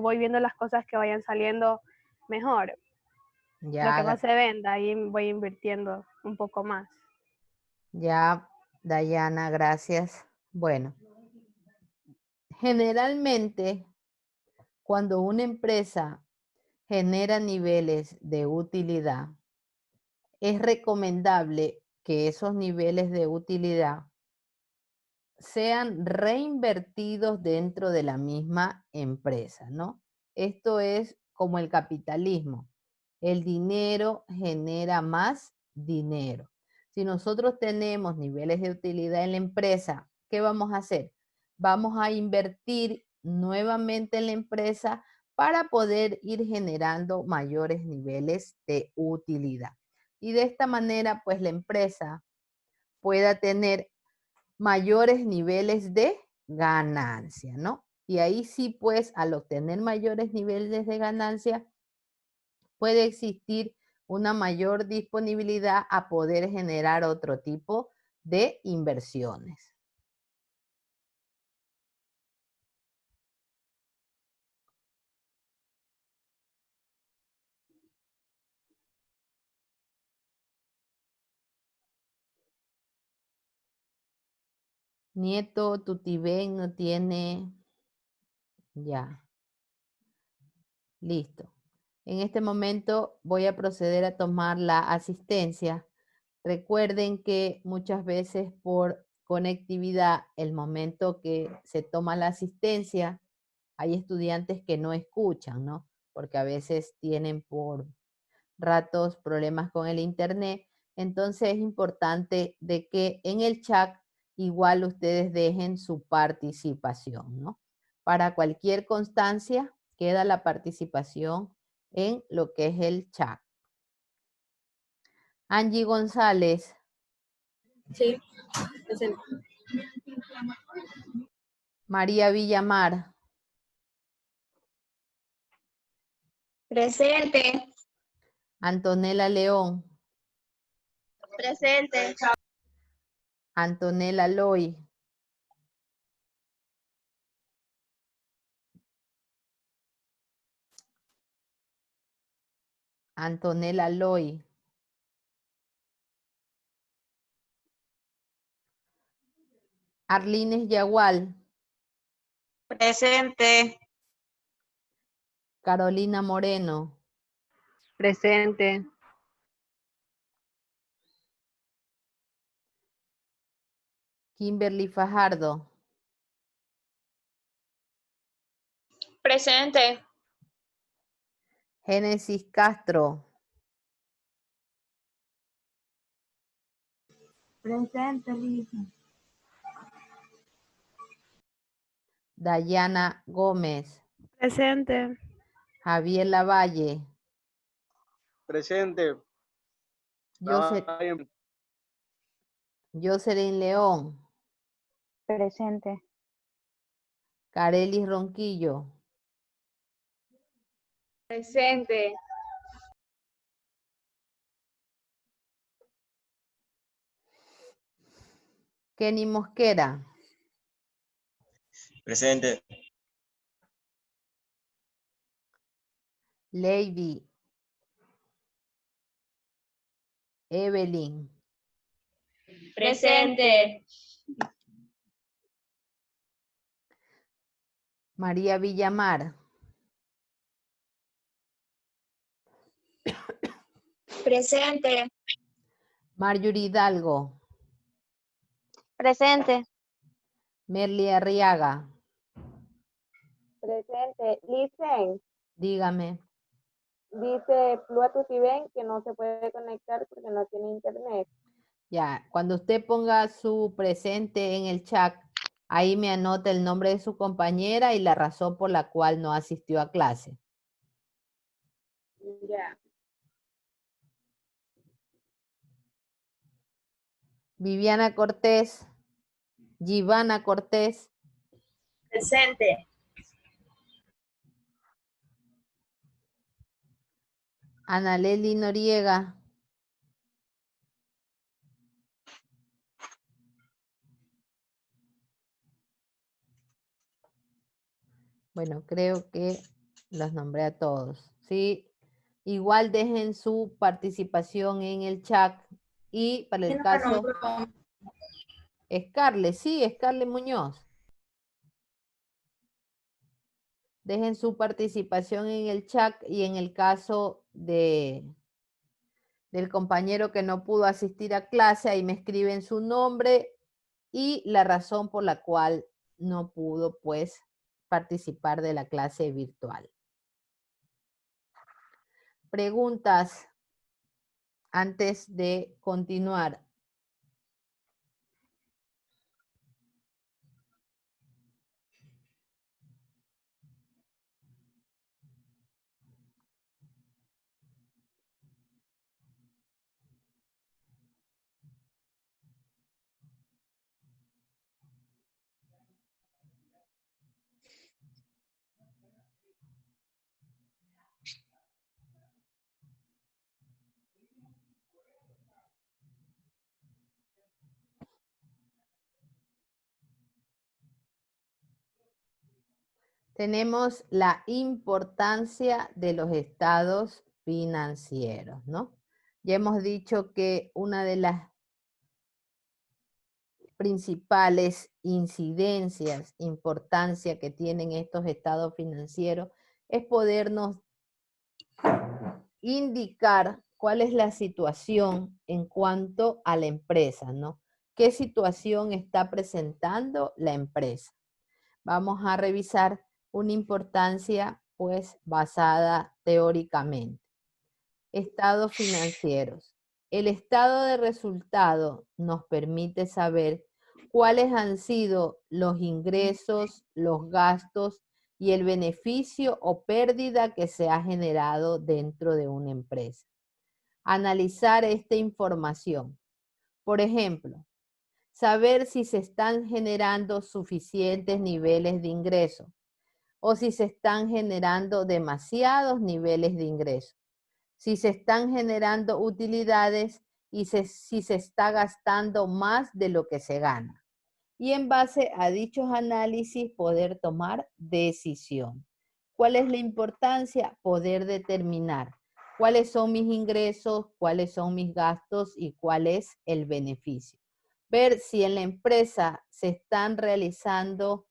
voy viendo las cosas que vayan saliendo mejor. Ya, Lo que más se venda, ahí voy invirtiendo un poco más. ya, Dayana, gracias. Bueno, generalmente cuando una empresa genera niveles de utilidad, es recomendable que esos niveles de utilidad sean reinvertidos dentro de la misma empresa, ¿no? Esto es como el capitalismo. El dinero genera más dinero. Si nosotros tenemos niveles de utilidad en la empresa, ¿qué vamos a hacer? Vamos a invertir nuevamente en la empresa para poder ir generando mayores niveles de utilidad. Y de esta manera, pues la empresa pueda tener mayores niveles de ganancia, ¿no? Y ahí sí, pues, al obtener mayores niveles de ganancia, puede existir una mayor disponibilidad a poder generar otro tipo de inversiones. Nieto Tutibén no tiene... Ya. Listo. En este momento voy a proceder a tomar la asistencia. Recuerden que muchas veces por conectividad, el momento que se toma la asistencia, hay estudiantes que no escuchan, ¿no? Porque a veces tienen por ratos problemas con el internet, Entonces es importante de que en el chat igual ustedes dejen su participación, ¿no? Para cualquier constancia queda la participación en lo que es el chat. Angie González. Sí, presente. María Villamar. Presente. Antonella León. Presente. Antonella Loy. Antonella Loy. Arlines Yagual. Presente. Carolina Moreno. Presente. Kimberly Fajardo. Presente. Génesis Castro. Presente, Lisa. Dayana Gómez. Presente. Javier Lavalle. Presente. Jocelyn León. Presente. Carelis Ronquillo. Presente. Kenny Mosquera. Presente. Lady. Evelyn. Presente. María Villamar. Presente. Marjorie Hidalgo. Presente. Merly Arriaga. Presente. Listen, Dígame. dice Pluto y ven que no se puede conectar porque no tiene internet. Ya, cuando usted ponga su presente en el chat, ahí me anota el nombre de su compañera y la razón por la cual no asistió a clase. Ya. Viviana Cortés. Givana Cortés. Presente. Analeli Noriega. Bueno, creo que los nombré a todos. ¿Sí? Igual dejen su participación en el chat. Y para el caso... Scarlett, sí, Scarlett Muñoz. Dejen su participación en el chat y en el caso del compañero que no pudo asistir a clase, ahí me escriben su nombre y la razón por la cual no pudo, pues, participar de la clase virtual. Preguntas antes de continuar. Tenemos la importancia de los estados financieros, ¿no? Ya hemos dicho que una de las principales incidencias, importancia que tienen estos estados financieros es podernos indicar cuál es la situación en cuanto a la empresa, ¿no? ¿Qué situación está presentando la empresa? Vamos a revisar una importancia, pues, basada teóricamente. Estados financieros. El estado de resultado nos permite saber cuáles han sido los ingresos, los gastos y el beneficio o pérdida que se ha generado dentro de una empresa. Analizar esta información. Por ejemplo, saber si se están generando suficientes niveles de ingreso o si se están generando demasiados niveles de ingreso. Si se están generando utilidades y si se está gastando más de lo que se gana. Y en base a dichos análisis poder tomar decisión. ¿Cuál es la importancia? Poder determinar cuáles son mis ingresos, cuáles son mis gastos y cuál es el beneficio. Ver si en la empresa se están realizando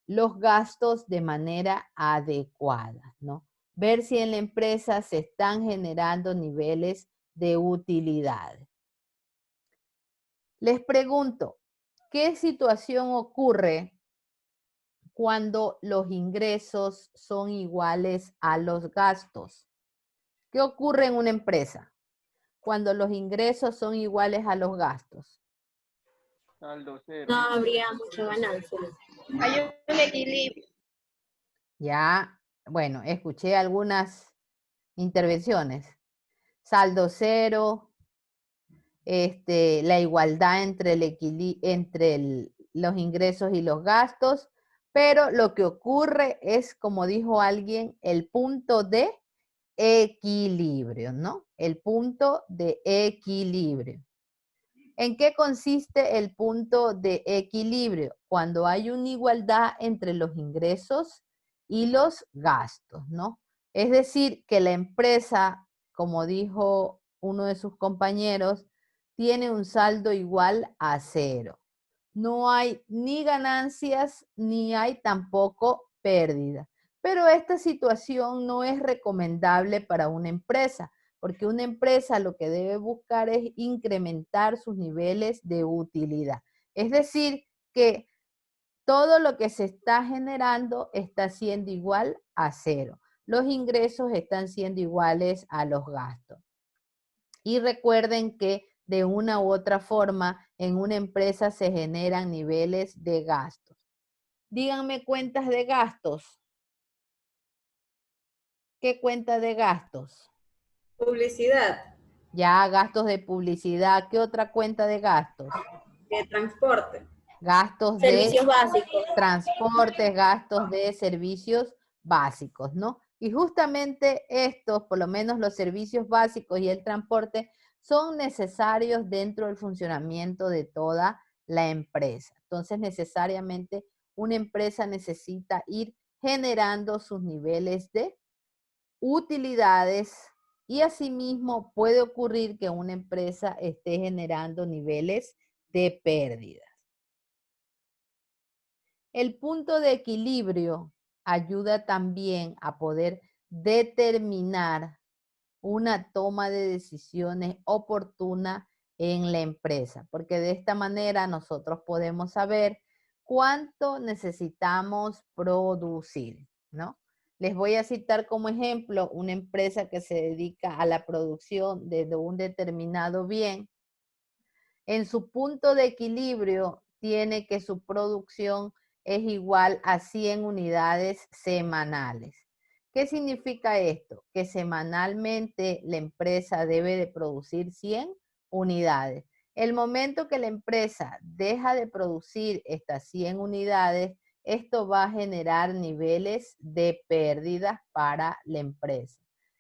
los gastos de manera adecuada, ¿no? Ver si en la empresa se están generando niveles de utilidad. Les pregunto, ¿qué situación ocurre cuando los ingresos son iguales a los gastos? ¿Qué ocurre en una empresa cuando los ingresos son iguales a los gastos? Saldo cero. No habría mucha ganancia. Hay un equilibrio. Ya, bueno, escuché algunas intervenciones. Saldo cero, la igualdad entre, los ingresos y los gastos, pero lo que ocurre es, como dijo alguien, el punto de equilibrio, ¿no? El punto de equilibrio. ¿En qué consiste el punto de equilibrio? Cuando hay una igualdad entre los ingresos y los gastos, ¿no? Es decir, que la empresa, como dijo uno de sus compañeros, tiene un saldo igual a cero. No hay ni ganancias ni hay tampoco pérdidas. Pero esta situación no es recomendable para una empresa, porque una empresa lo que debe buscar es incrementar sus niveles de utilidad. Es decir, que todo lo que se está generando está siendo igual a cero. Los ingresos están siendo iguales a los gastos. Y recuerden que de una u otra forma en una empresa se generan niveles de gastos. Díganme cuentas de gastos. ¿Qué cuenta de gastos? Publicidad. Ya, gastos de publicidad. ¿Qué otra cuenta de gastos? De transporte. Gastos Servicios de básicos. transporte, gastos de servicios básicos, ¿no? Y justamente estos, por lo menos los servicios básicos y el transporte, son necesarios dentro del funcionamiento de toda la empresa. Entonces, necesariamente, una empresa necesita ir generando sus niveles de utilidades y asimismo puede ocurrir que una empresa esté generando niveles de pérdidas. El punto de equilibrio ayuda también a poder determinar una toma de decisiones oportuna en la empresa, porque de esta manera nosotros podemos saber cuánto necesitamos producir, ¿no? Les voy a citar como ejemplo una empresa que se dedica a la producción de un determinado bien. En su punto de equilibrio tiene que su producción es igual a 100 unidades semanales. ¿Qué significa esto? Que semanalmente la empresa debe de producir 100 unidades. El momento que la empresa deja de producir estas 100 unidades, esto va a generar niveles de pérdidas para la empresa.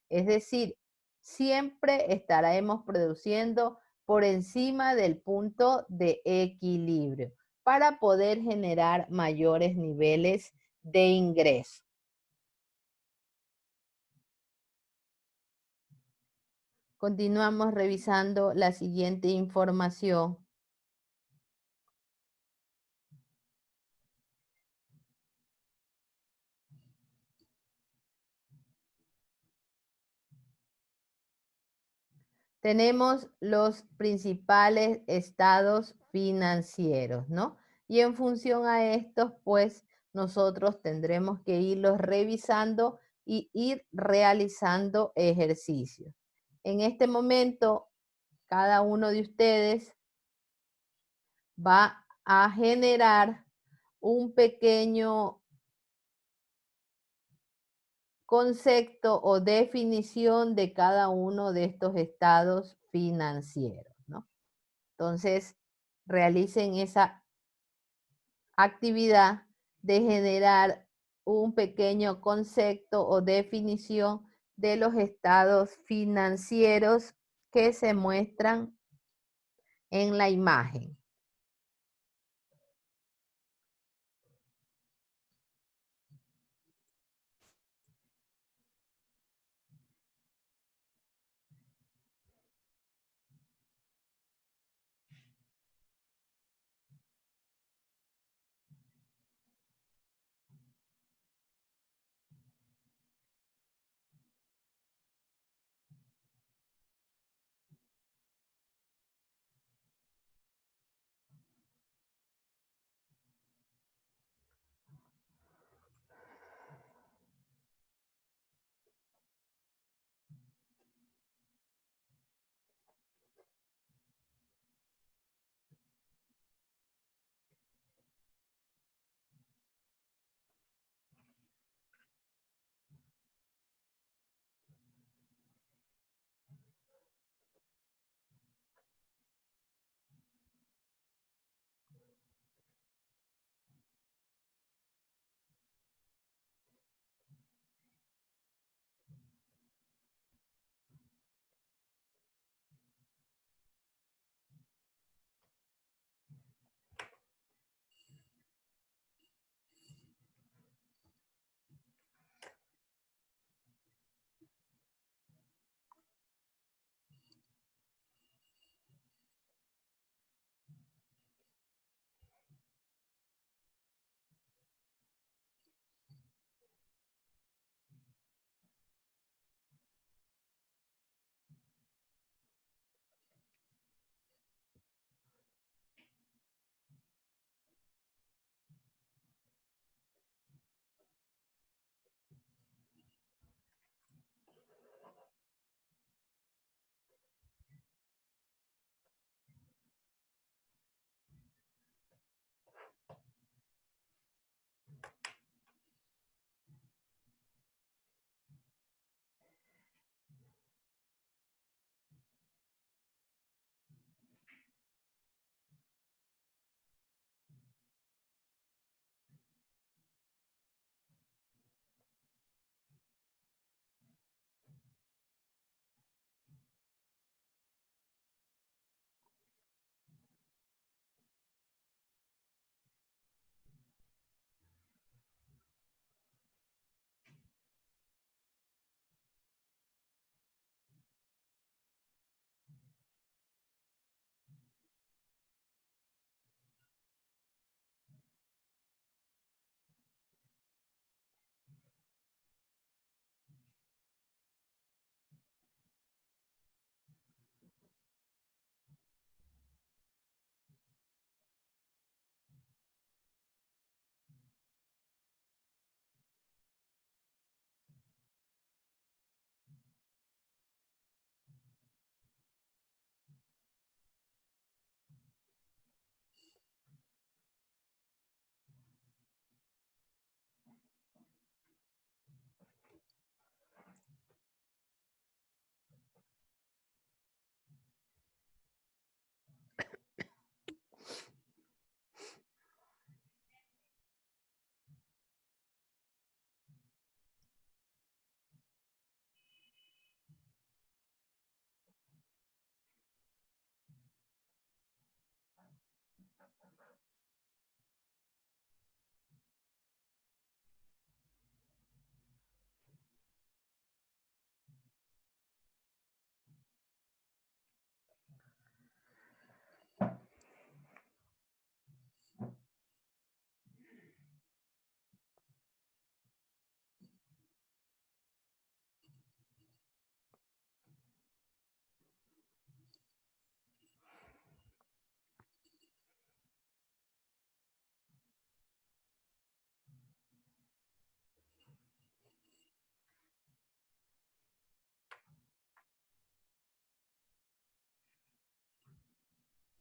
Es decir, siempre estaremos produciendo por encima del punto de equilibrio para poder generar mayores niveles de ingreso. Continuamos revisando la siguiente información. Tenemos los principales estados financieros, ¿no? Y en función a estos, pues, nosotros tendremos que irlos revisando y ir realizando ejercicios. en este momento, cada uno de ustedes va a generar un pequeño concepto o definición de cada uno de estos estados financieros, ¿no? Entonces, realicen esa actividad de generar un pequeño concepto o definición de los estados financieros que se muestran en la imagen.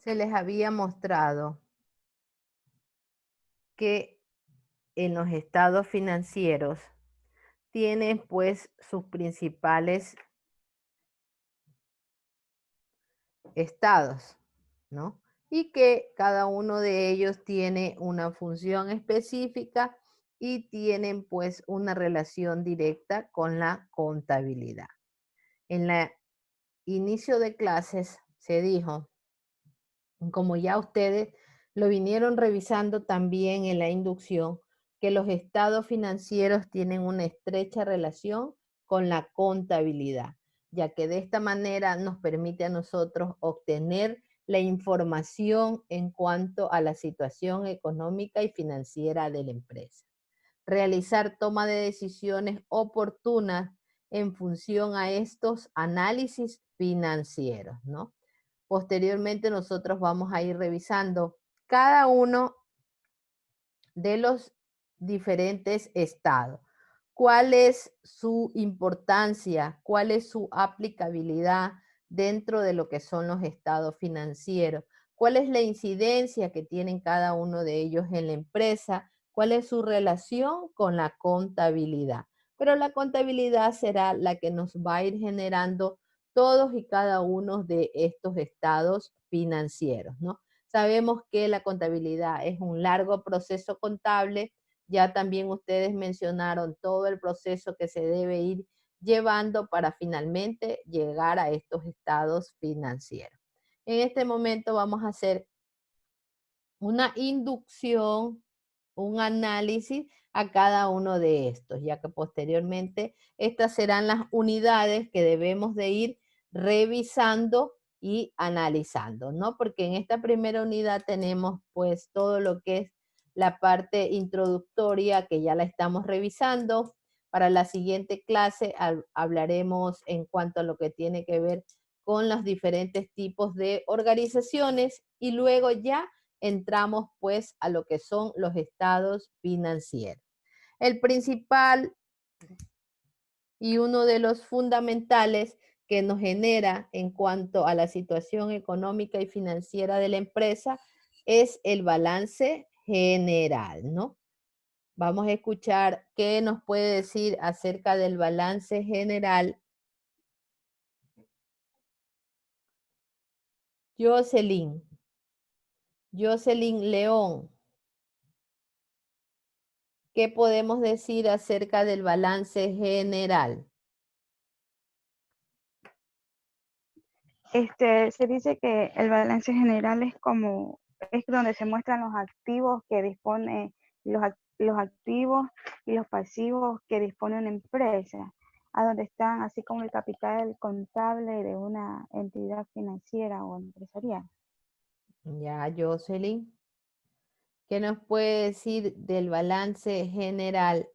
se les había mostrado que en los estados financieros tienen pues sus principales estados, ¿no? Y que cada uno de ellos tiene una función específica y tienen pues una relación directa con la contabilidad. En el inicio de clases se dijo, como ya ustedes lo vinieron revisando también en la inducción, que los estados financieros tienen una estrecha relación con la contabilidad, ya que de esta manera nos permite a nosotros obtener la información en cuanto a la situación económica y financiera de la empresa. Realizar toma de decisiones oportunas en función a estos análisis financieros, ¿no? Posteriormente nosotros vamos a ir revisando cada uno de los diferentes estados. ¿Cuál es su importancia? ¿Cuál es su aplicabilidad dentro de lo que son los estados financieros? ¿Cuál es la incidencia que tienen cada uno de ellos en la empresa? ¿Cuál es su relación con la contabilidad? Pero la contabilidad será la que nos va a ir generando todos y cada uno de estos estados financieros, ¿no? Sabemos que la contabilidad es un largo proceso contable. Ya también ustedes mencionaron todo el proceso que se debe ir llevando para finalmente llegar a estos estados financieros. En este momento vamos a hacer una inducción, un análisis a cada uno de estos, ya que posteriormente estas serán las unidades que debemos de ir revisando y analizando, ¿no? Porque en esta primera unidad tenemos pues todo lo que es la parte introductoria que ya la estamos revisando. Para la siguiente clase hablaremos en cuanto a lo que tiene que ver con los diferentes tipos de organizaciones y luego ya entramos pues a lo que son los estados financieros. El principal y uno de los fundamentales que nos genera en cuanto a la situación económica y financiera de la empresa es el balance general, ¿no? Vamos a escuchar qué nos puede decir acerca del balance general Jocelyn León. ¿Qué podemos decir acerca del balance general? Se dice que el balance general es donde se muestran los activos que dispone, los activos y los pasivos que dispone una empresa, a donde están así como el capital contable de una entidad financiera o empresarial. Ya, Jocelyn. ¿Qué nos puede decir del balance general?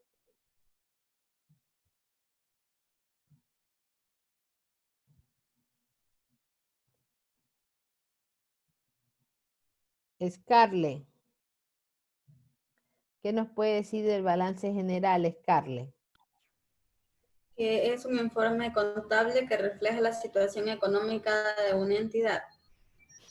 Scarlett. ¿Qué nos puede decir del balance general, Scarlett? Que es un informe contable que refleja la situación económica de una entidad.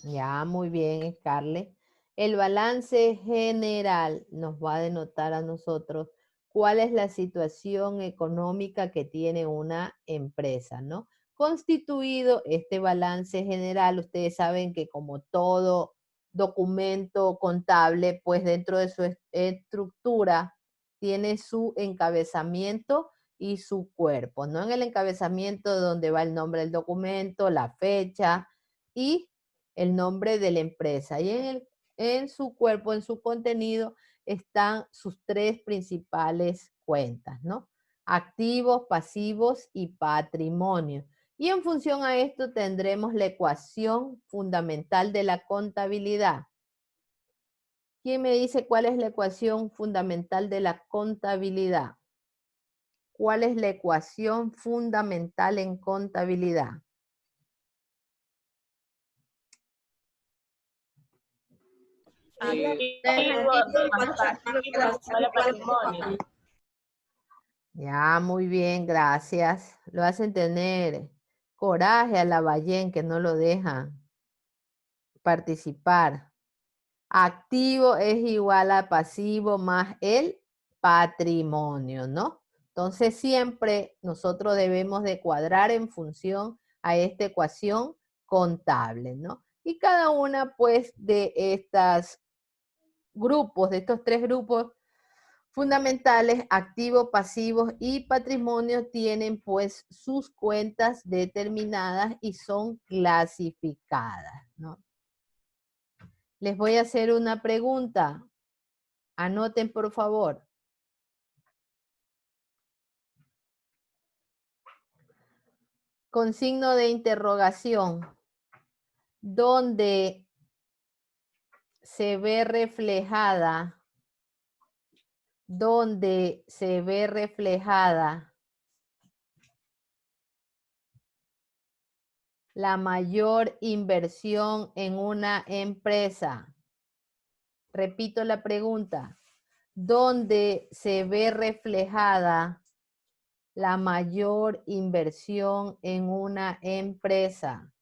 Ya, muy bien, Scarlett. El balance general nos va a denotar a nosotros cuál es la situación económica que tiene una empresa, ¿no? Constituido este balance general, ustedes saben que como todo documento contable, pues dentro de su estructura tiene su encabezamiento y su cuerpo, ¿no? En el encabezamiento donde va el nombre del documento, la fecha y el nombre de la empresa. Y en su cuerpo, en su contenido, están sus tres principales cuentas, ¿no? Activos, pasivos y patrimonio. Y en función a esto tendremos la ecuación fundamental de la contabilidad. ¿Quién me dice cuál es la ecuación fundamental de la contabilidad? ¿Cuál es la ecuación fundamental en contabilidad? Ya, muy bien, gracias. Lo hacen tener coraje a la Ballén que no lo dejan participar. Activo es igual a pasivo más el patrimonio, ¿no? Entonces siempre nosotros debemos de cuadrar en función a esta ecuación contable, ¿no? Y cada una pues de estos grupos, de estos tres grupos fundamentales, activos, pasivos y patrimonio, tienen pues sus cuentas determinadas y son clasificadas, ¿no? Les voy a hacer una pregunta. Anoten, por favor. Con signo de interrogación. ¿Dónde se ve reflejada? ¿Dónde se ve reflejada la mayor inversión en una empresa? Repito la pregunta. ¿Dónde se ve reflejada la mayor inversión en una empresa?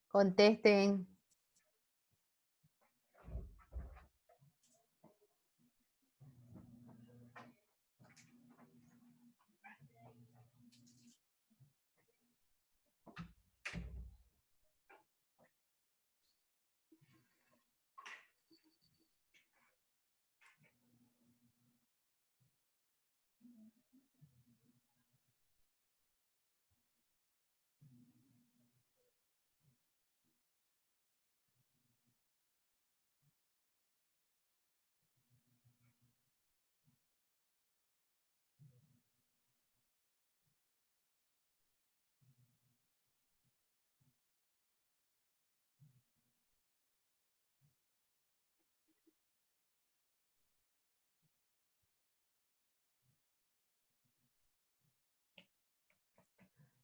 Contesten.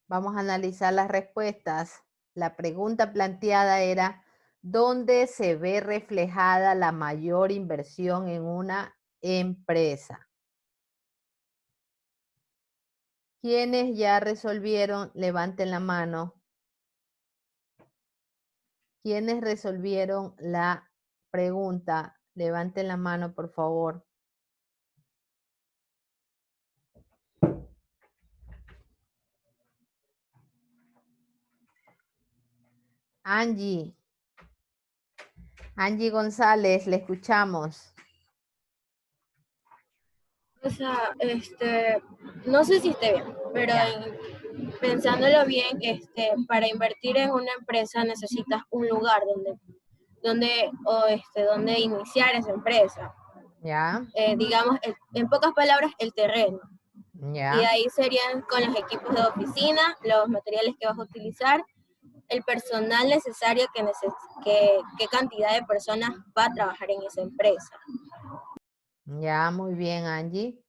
Vamos a analizar las respuestas. La pregunta planteada era, ¿dónde se ve reflejada la mayor inversión en una empresa? ¿Quiénes ya resolvieron? Levanten la mano. ¿Quiénes resolvieron la pregunta? Levanten la mano, por favor. Angie. Angie González, le escuchamos. O sea, no sé si esté bien, pero pensándolo bien, para invertir en una empresa necesitas un lugar donde iniciar esa empresa. Ya. Digamos, en pocas palabras, el terreno. Ya. Y ahí serían con los equipos de oficina, los materiales que vas a utilizar, el personal necesario qué cantidad de personas va a trabajar en esa empresa. Ya, muy bien, Angie.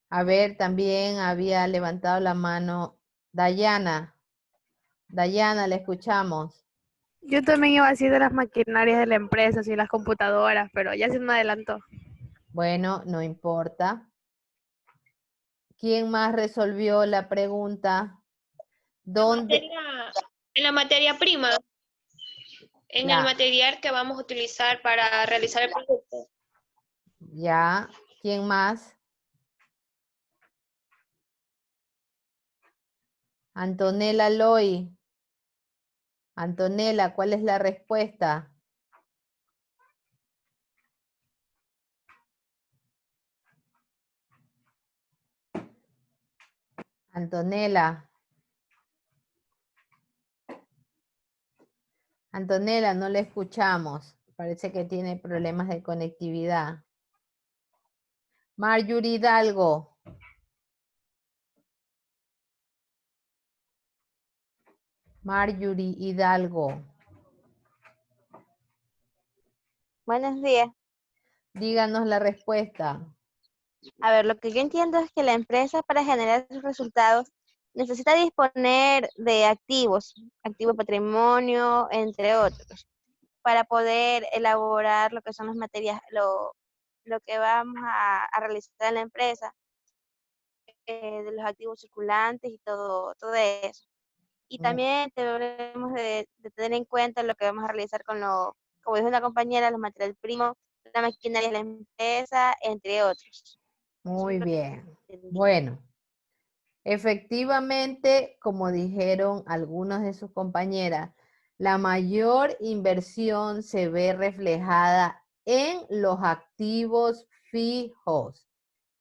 A ver, también había levantado la mano Dayana. Dayana, le escuchamos. Yo también iba a decir de las maquinarias de la empresa, así las computadoras, pero ya se me adelantó. Bueno, no importa. ¿Quién más resolvió la pregunta? ¿Dónde? En la materia prima, en el material que vamos a utilizar para realizar el producto. Ya. ¿Quién más? Antonella Loy. Antonella, ¿cuál es la respuesta? Antonella. Antonella, no le escuchamos. Parece que tiene problemas de conectividad. Marjorie Hidalgo. Marjorie Hidalgo. Buenos días. Díganos la respuesta. A ver, lo que yo entiendo es que la empresa para generar sus resultados necesita disponer de activos, activo patrimonio, entre otros, para poder elaborar lo que son las materias, lo que vamos a realizar en la empresa, de los activos circulantes y todo eso. Y también debemos de tener en cuenta lo que vamos a realizar con como dijo una compañera, los materiales primos, la maquinaria de la empresa, entre otros. Muy bien. Bueno, efectivamente, como dijeron algunos de sus compañeras, la mayor inversión se ve reflejada en los activos fijos.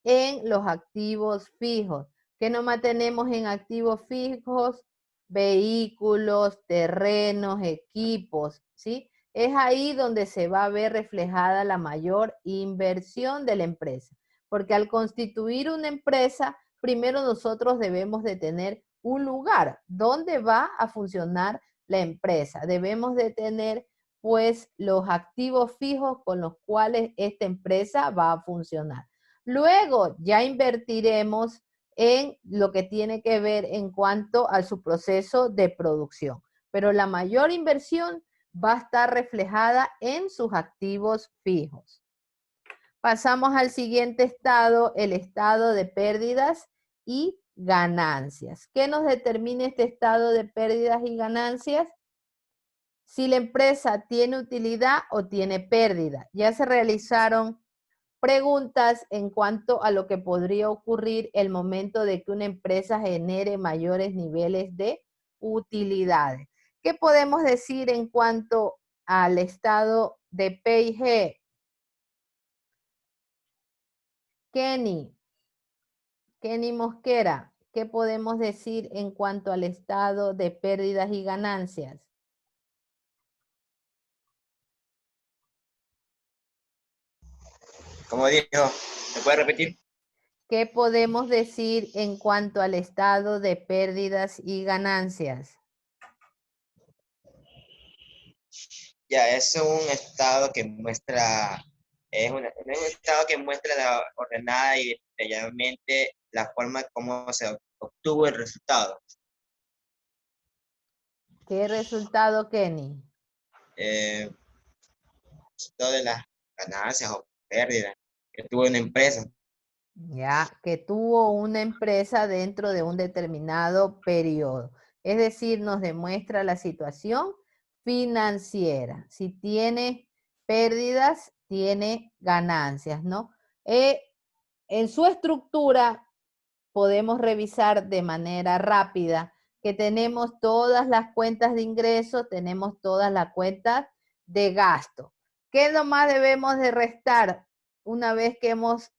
En los activos fijos. ¿Qué nomás tenemos en activos fijos? Vehículos, terrenos, equipos, ¿sí? Es ahí donde se va a ver reflejada la mayor inversión de la empresa. Porque al constituir una empresa, primero nosotros debemos de tener un lugar donde va a funcionar la empresa. Debemos de tener, pues, los activos fijos con los cuales esta empresa va a funcionar. Luego ya invertiremos en lo que tiene que ver en cuanto a su proceso de producción. Pero la mayor inversión va a estar reflejada en sus activos fijos. Pasamos al siguiente estado, el estado de pérdidas y ganancias. ¿Qué nos determina este estado de pérdidas y ganancias? Si la empresa tiene utilidad o tiene pérdida. Ya se realizaron preguntas en cuanto a lo que podría ocurrir el momento de que una empresa genere mayores niveles de utilidades. ¿Qué podemos decir en cuanto al estado de P&G? Kenny Mosquera, ¿qué podemos decir en cuanto al estado de pérdidas y ganancias? Como dijo, ¿me puede repetir? ¿Qué podemos decir en cuanto al estado de pérdidas y ganancias? Ya, es un estado que muestra, es un estado que muestra ordenada y detalladamente la forma como se obtuvo el resultado. ¿Qué resultado, Kenny? Todo de las ganancias o pérdidas que tuvo una empresa. Ya, que tuvo una empresa dentro de un determinado periodo. Es decir, nos demuestra la situación financiera. Si tiene pérdidas, tiene ganancias, ¿no? En su estructura podemos revisar de manera rápida que tenemos todas las cuentas de ingresos, tenemos todas las cuentas de gasto. ¿Qué nomás debemos de restar una vez que hemos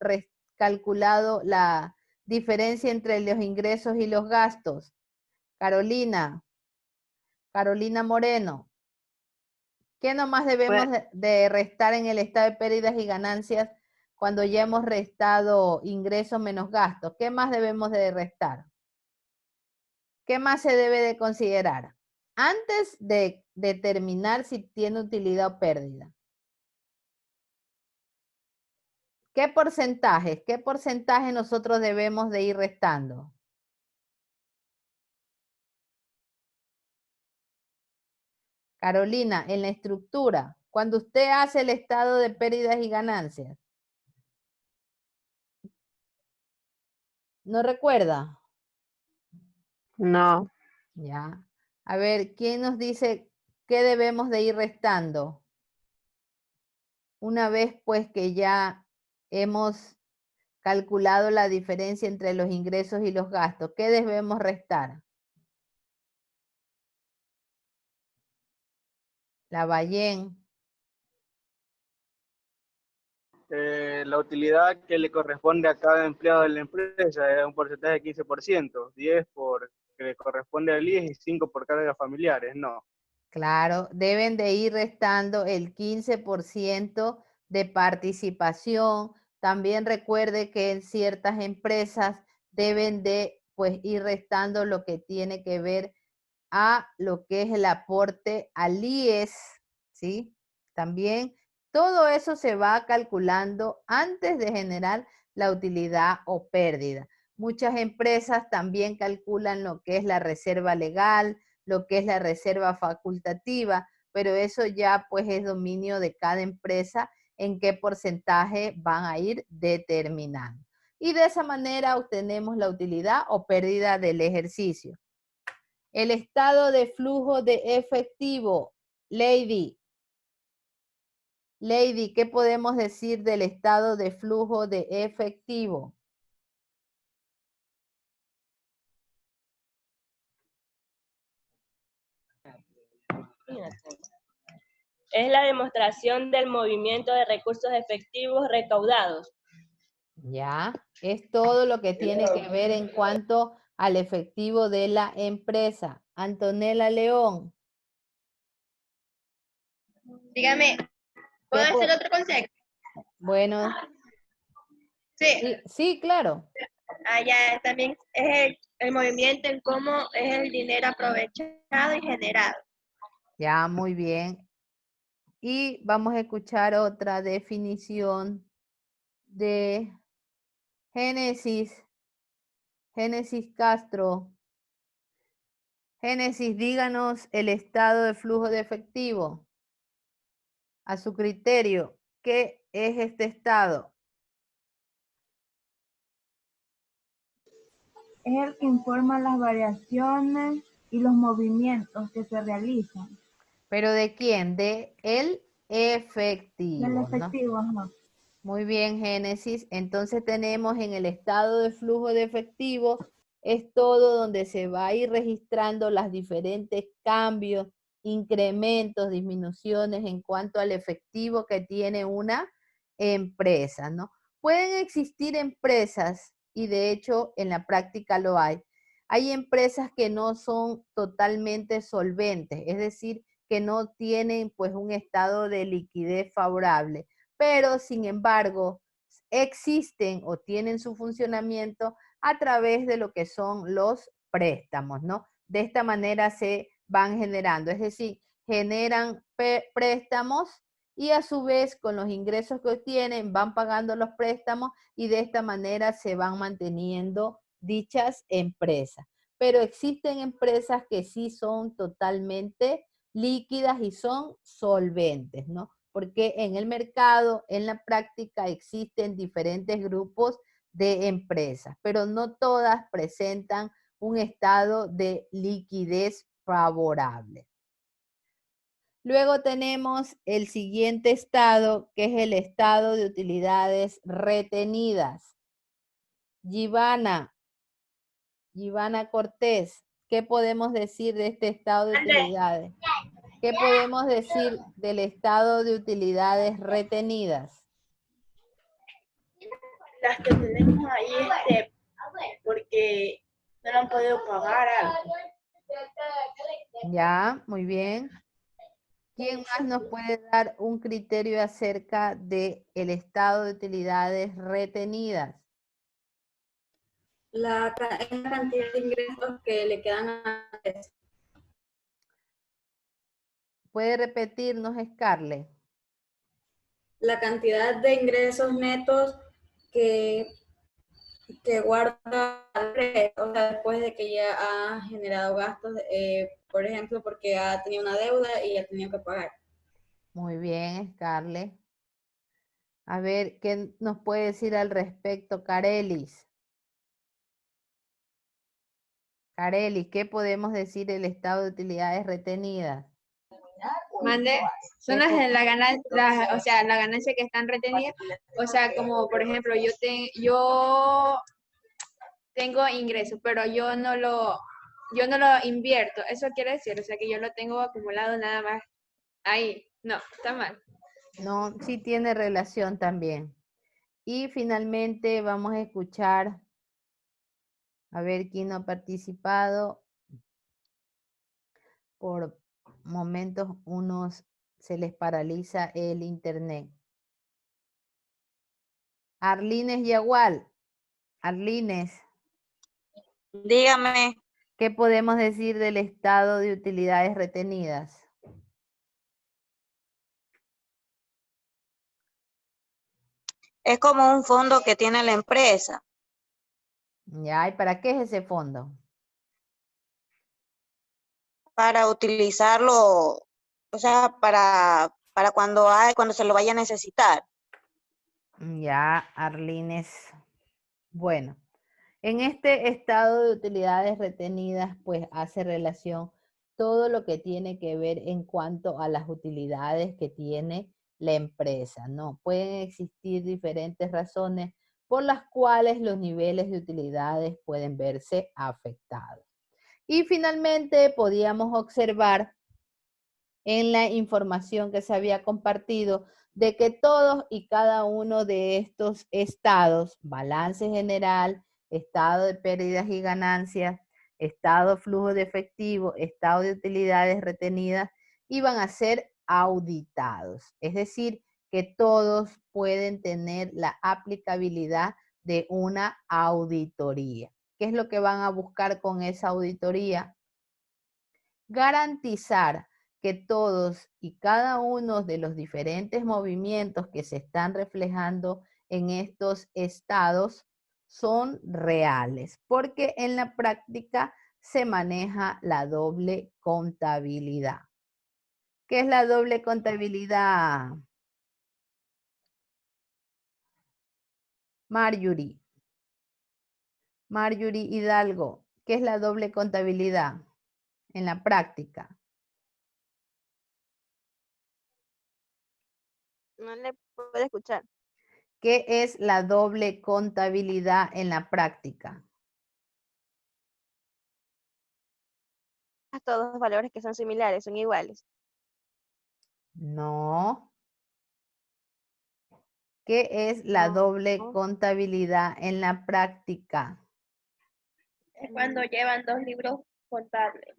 calculado la diferencia entre los ingresos y los gastos? Carolina Moreno, ¿qué nomás debemos de restar en el estado de pérdidas y ganancias cuando ya hemos restado ingresos menos gastos? ¿Qué más debemos de restar? ¿Qué más se debe de considerar antes de determinar si tiene utilidad o pérdida? ¿Qué porcentaje nosotros debemos de ir restando? Carolina, en la estructura, cuando usted hace el estado de pérdidas y ganancias, ¿no recuerda? No. Ya. A ver, ¿quién nos dice qué debemos de ir restando? Una vez pues que ya hemos calculado la diferencia entre los ingresos y los gastos, ¿qué debemos restar? La Ballén. La utilidad que le corresponde a cada empleado de la empresa es un porcentaje de 15%, 10 por que le corresponde al IES y 5 por cargas familiares, no. Claro, deben de ir restando el 15% de participación. También recuerde que en ciertas empresas deben de pues ir restando lo que tiene que ver a lo que es el aporte al IES, ¿sí? También todo eso se va calculando antes de generar la utilidad o pérdida. Muchas empresas también calculan lo que es la reserva legal, lo que es la reserva facultativa, pero eso ya pues es dominio de cada empresa en qué porcentaje van a ir determinando. Y de esa manera obtenemos la utilidad o pérdida del ejercicio. El estado de flujo de efectivo. Lady, ¿qué podemos decir del estado de flujo de efectivo? Es la demostración del movimiento de recursos efectivos recaudados. Ya, es todo lo que tiene que ver en cuanto al efectivo de la empresa. Antonella León. Dígame, ¿puedo hacer otro concepto? Bueno. Sí. Sí, claro. Ya, también es el movimiento en cómo es el dinero aprovechado y generado. Ya, muy bien. Y vamos a escuchar otra definición de Génesis. Génesis Castro. Génesis, díganos el estado de flujo de efectivo. A su criterio, ¿qué es este estado? Es el que informa las variaciones y los movimientos que se realizan. ¿Pero de quién? De el efectivo. Del ¿no? efectivo, ajá. Muy bien, Génesis. Entonces tenemos en el estado de flujo de efectivo, es todo donde se va a ir registrando las diferentes cambios, incrementos, disminuciones en cuanto al efectivo que tiene una empresa, ¿no? Pueden existir empresas, y de hecho en la práctica lo hay. Hay empresas que no son totalmente solventes, es decir, que no tienen pues un estado de liquidez favorable, pero sin embargo existen o tienen su funcionamiento a través de lo que son los préstamos, ¿no? De esta manera se van generando, es decir, generan préstamos y a su vez con los ingresos que obtienen van pagando los préstamos y de esta manera se van manteniendo dichas empresas. Pero existen empresas que sí son totalmente líquidas y son solventes, ¿no? Porque en el mercado, en la práctica, existen diferentes grupos de empresas, pero no todas presentan un estado de liquidez favorable. Luego tenemos el siguiente estado, que es el estado de utilidades retenidas. Givana Cortés, ¿qué podemos decir de este estado de utilidades? ¿Qué podemos decir del estado de utilidades retenidas? Las que tenemos ahí, porque no lo han podido pagar algo. Ya, muy bien. ¿Quién más nos puede dar un criterio acerca del estado de utilidades retenidas? La cantidad de ingresos que le quedan a ¿Puede repetirnos, Scarlett? la cantidad de ingresos netos que guarda o sea, después de que ya ha generado gastos, por ejemplo, porque ha tenido una deuda y ha tenido que pagar. Muy bien, Scarlett. A ver, ¿qué nos puede decir al respecto, Carelis? Carelis, ¿qué podemos decir del estado de utilidades retenidas? Mande, son las de la ganancia, o sea, la ganancia que están retenidas, o sea, como por ejemplo, yo tengo ingresos, pero yo no lo invierto, eso quiere decir, o sea, que yo lo tengo acumulado nada más ahí, no, está mal. No, sí tiene relación también. Y finalmente vamos a escuchar, a ver quién no ha participado. Por momentos unos se les paraliza el internet. Arlines Yagual. Arlines. Dígame. ¿Qué podemos decir del estado de utilidades retenidas? Es como un fondo que tiene la empresa. Ya, ¿y para qué es ese fondo? Para utilizarlo, o sea, para para cuando se lo vaya a necesitar. Ya, Arlines. Bueno, en este estado de utilidades retenidas, pues hace relación todo lo que tiene que ver en cuanto a las utilidades que tiene la empresa, ¿no? Pueden existir diferentes razones por las cuales los niveles de utilidades pueden verse afectados. Y finalmente podíamos observar en la información que se había compartido de que todos y cada uno de estos estados, balance general, estado de pérdidas y ganancias, estado de flujo de efectivo, estado de utilidades retenidas, iban a ser auditados. Es decir, que todos pueden tener la aplicabilidad de una auditoría. ¿Qué es lo que van a buscar con esa auditoría? Garantizar que todos y cada uno de los diferentes movimientos que se están reflejando en estos estados son reales, porque en la práctica se maneja la doble contabilidad. ¿Qué es la doble contabilidad? Marjorie Hidalgo, ¿qué es la doble contabilidad en la práctica? No le puedo escuchar. ¿Qué es la doble contabilidad en la práctica? Todos los valores que son similares, son iguales. No. ¿Qué es la doble contabilidad en la práctica? Es cuando llevan 2 libros contables.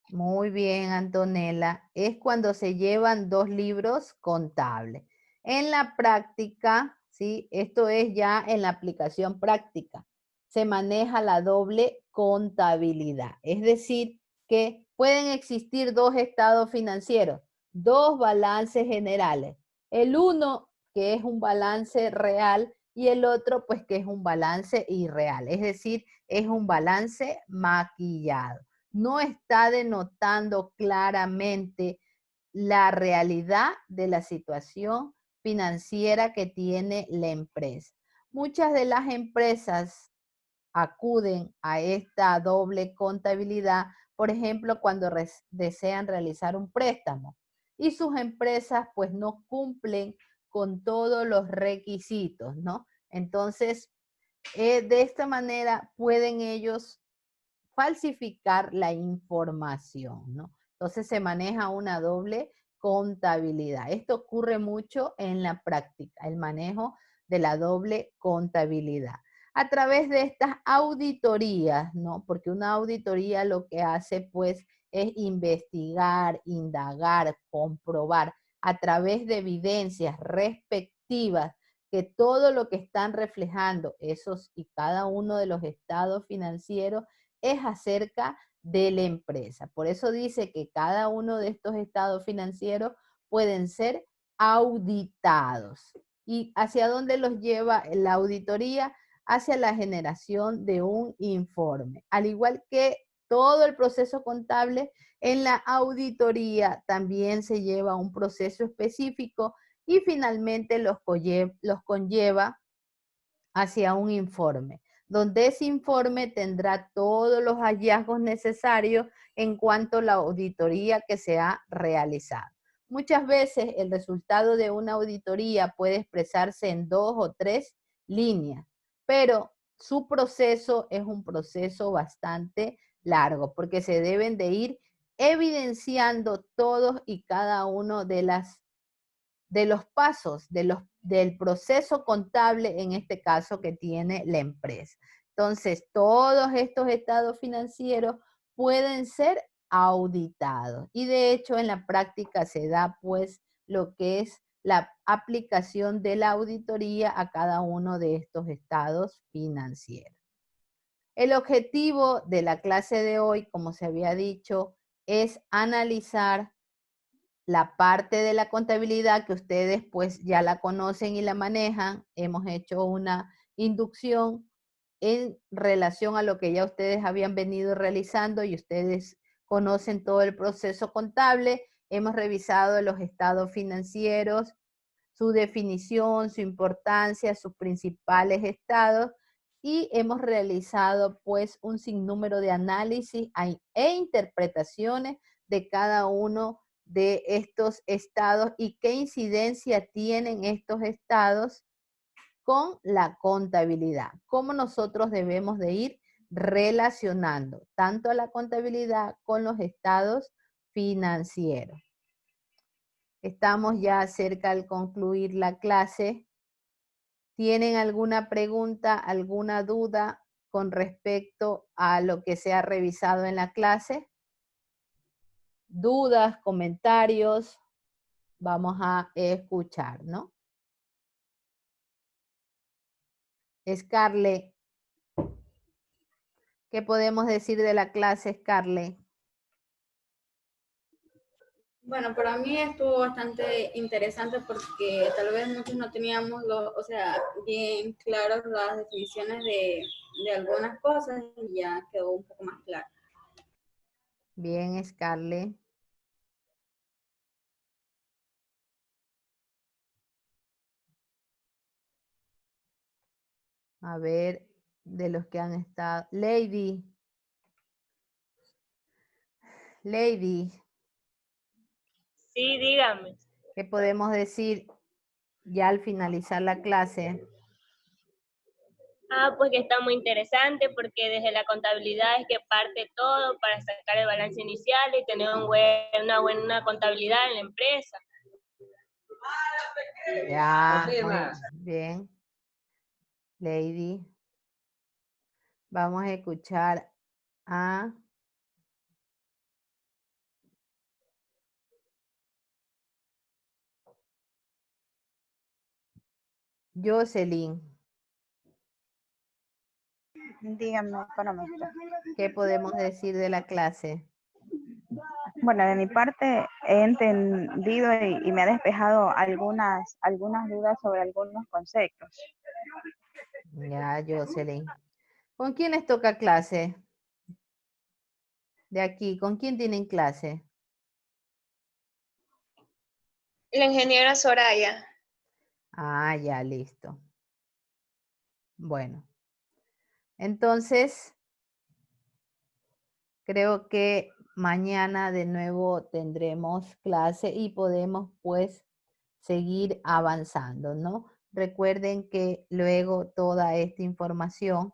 Muy bien, Antonella. Es cuando se llevan 2 libros contables. En la práctica, ¿sí? Esto es ya en la aplicación práctica. Se maneja la doble contabilidad. Es decir, que pueden existir 2 estados financieros, 2 balances generales. El uno, que es un balance real, y el otro, pues, que es un balance irreal. Es decir, es un balance maquillado. No está denotando claramente la realidad de la situación financiera que tiene la empresa. Muchas de las empresas acuden a esta doble contabilidad, por ejemplo, cuando desean realizar un préstamo y sus empresas pues no cumplen con todos los requisitos, ¿no? Entonces, de esta manera pueden ellos falsificar la información, ¿no? Entonces se maneja una doble contabilidad. Esto ocurre mucho en la práctica, el manejo de la doble contabilidad. A través de estas auditorías, ¿no? Porque una auditoría lo que hace, pues, es investigar, indagar, comprobar a través de evidencias respectivas que todo lo que están reflejando esos y cada uno de los estados financieros es acerca de la empresa. Por eso dice que cada uno de estos estados financieros pueden ser auditados. ¿Y hacia dónde los lleva la auditoría? Hacia la generación de un informe. Al igual que todo el proceso contable, en la auditoría también se lleva un proceso específico y finalmente los conlleva hacia un informe, donde ese informe tendrá todos los hallazgos necesarios en cuanto a la auditoría que se ha realizado. Muchas veces el resultado de una auditoría puede expresarse en 2 o 3 líneas, pero su proceso es un proceso bastante largo, porque se deben de ir evidenciando todos y cada uno de los pasos del proceso contable, en este caso, que tiene la empresa. Entonces, todos estos estados financieros pueden ser auditados. Y de hecho, en la práctica se da, pues, lo que es la aplicación de la auditoría a cada uno de estos estados financieros. El objetivo de la clase de hoy, como se había dicho, es analizar la parte de la contabilidad que ustedes pues ya la conocen y la manejan. Hemos hecho una inducción en relación a lo que ya ustedes habían venido realizando y ustedes conocen todo el proceso contable hemos revisado los estados financieros, su definición, su importancia, sus principales estados, y hemos realizado pues un sinnúmero de análisis e interpretaciones de cada uno de estos estados y qué incidencia tienen estos estados con la contabilidad. Cómo nosotros debemos de ir relacionando tanto a la contabilidad con los estados financieros. Estamos ya cerca al concluir la clase. ¿Tienen alguna pregunta, alguna duda con respecto a lo que se ha revisado en la clase? ¿Dudas, comentarios? Vamos a escuchar, ¿no? Scarlett, ¿qué podemos decir de la clase, Scarlett? Bueno, para mí estuvo bastante interesante porque tal vez muchos no teníamos, o sea, bien claras las definiciones de algunas cosas y ya quedó un poco más claro. Bien, Scarlett. A ver, de los que han estado. Lady. Sí, dígame. ¿Qué podemos decir ya al finalizar la clase? Pues que está muy interesante porque desde la contabilidad es que parte todo para sacar el balance inicial y tener una buena contabilidad en la empresa. Ya, muy bien. Lady. Vamos a escuchar a Jocelyn. Dígame, economista. ¿Qué podemos decir de la clase? Bueno, de mi parte he entendido y me ha despejado algunas dudas sobre algunos conceptos. Ya, Jocelyn. ¿Con quién les toca clase? De aquí, ¿con quién tienen clase? La ingeniera Soraya. Ah, ya, listo. Bueno. Entonces, creo que mañana de nuevo tendremos clase y podemos pues seguir avanzando, ¿no? Recuerden que luego toda esta información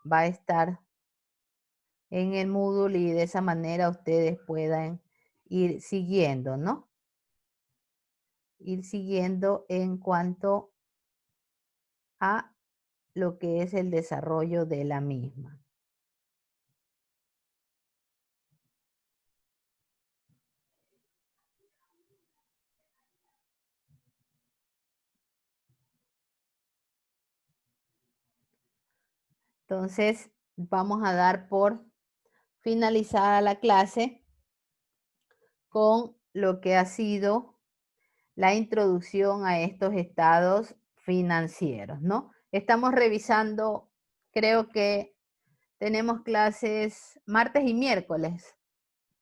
va a estar en el Moodle y de esa manera ustedes puedan ir siguiendo, ¿no? Ir siguiendo en cuanto a lo que es el desarrollo de la misma. Entonces, vamos a dar por finalizada la clase con lo que ha sido la introducción a estos estados financieros, ¿no? Estamos revisando, creo que tenemos clases martes y miércoles.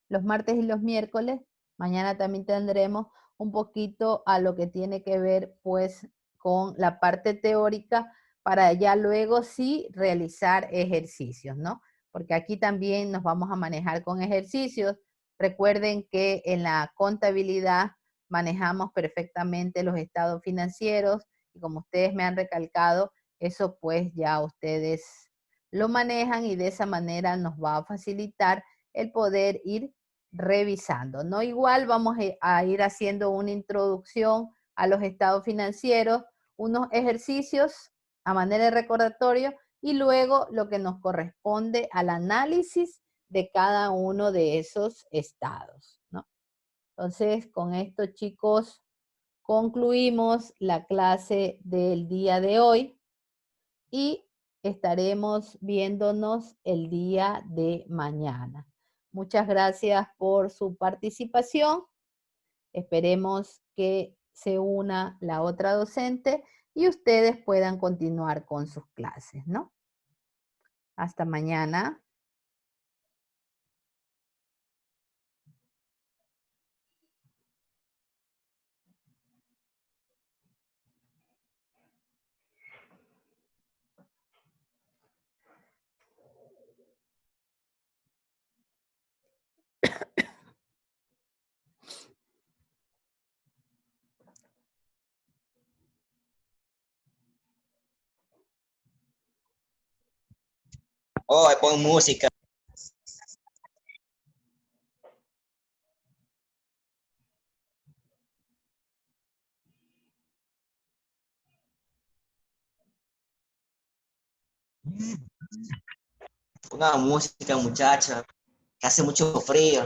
Los martes y los miércoles, mañana también tendremos un poquito a lo que tiene que ver pues con la parte teórica para ya luego sí realizar ejercicios, ¿no? Porque aquí también nos vamos a manejar con ejercicios. Recuerden que en la contabilidad manejamos perfectamente los estados financieros y como ustedes me han recalcado, eso pues ya ustedes lo manejan y de esa manera nos va a facilitar el poder ir revisando, ¿no? Igual vamos a ir haciendo una introducción a los estados financieros, unos ejercicios a manera de recordatorio y luego lo que nos corresponde al análisis de cada uno de esos estados, ¿no? Entonces, con esto, chicos, concluimos la clase del día de hoy y estaremos viéndonos el día de mañana. Muchas gracias por su participación. Esperemos que se una la otra docente y ustedes puedan continuar con sus clases, ¿no? Hasta mañana. Oh, pon música. Ponga música, muchacha, que hace mucho frío.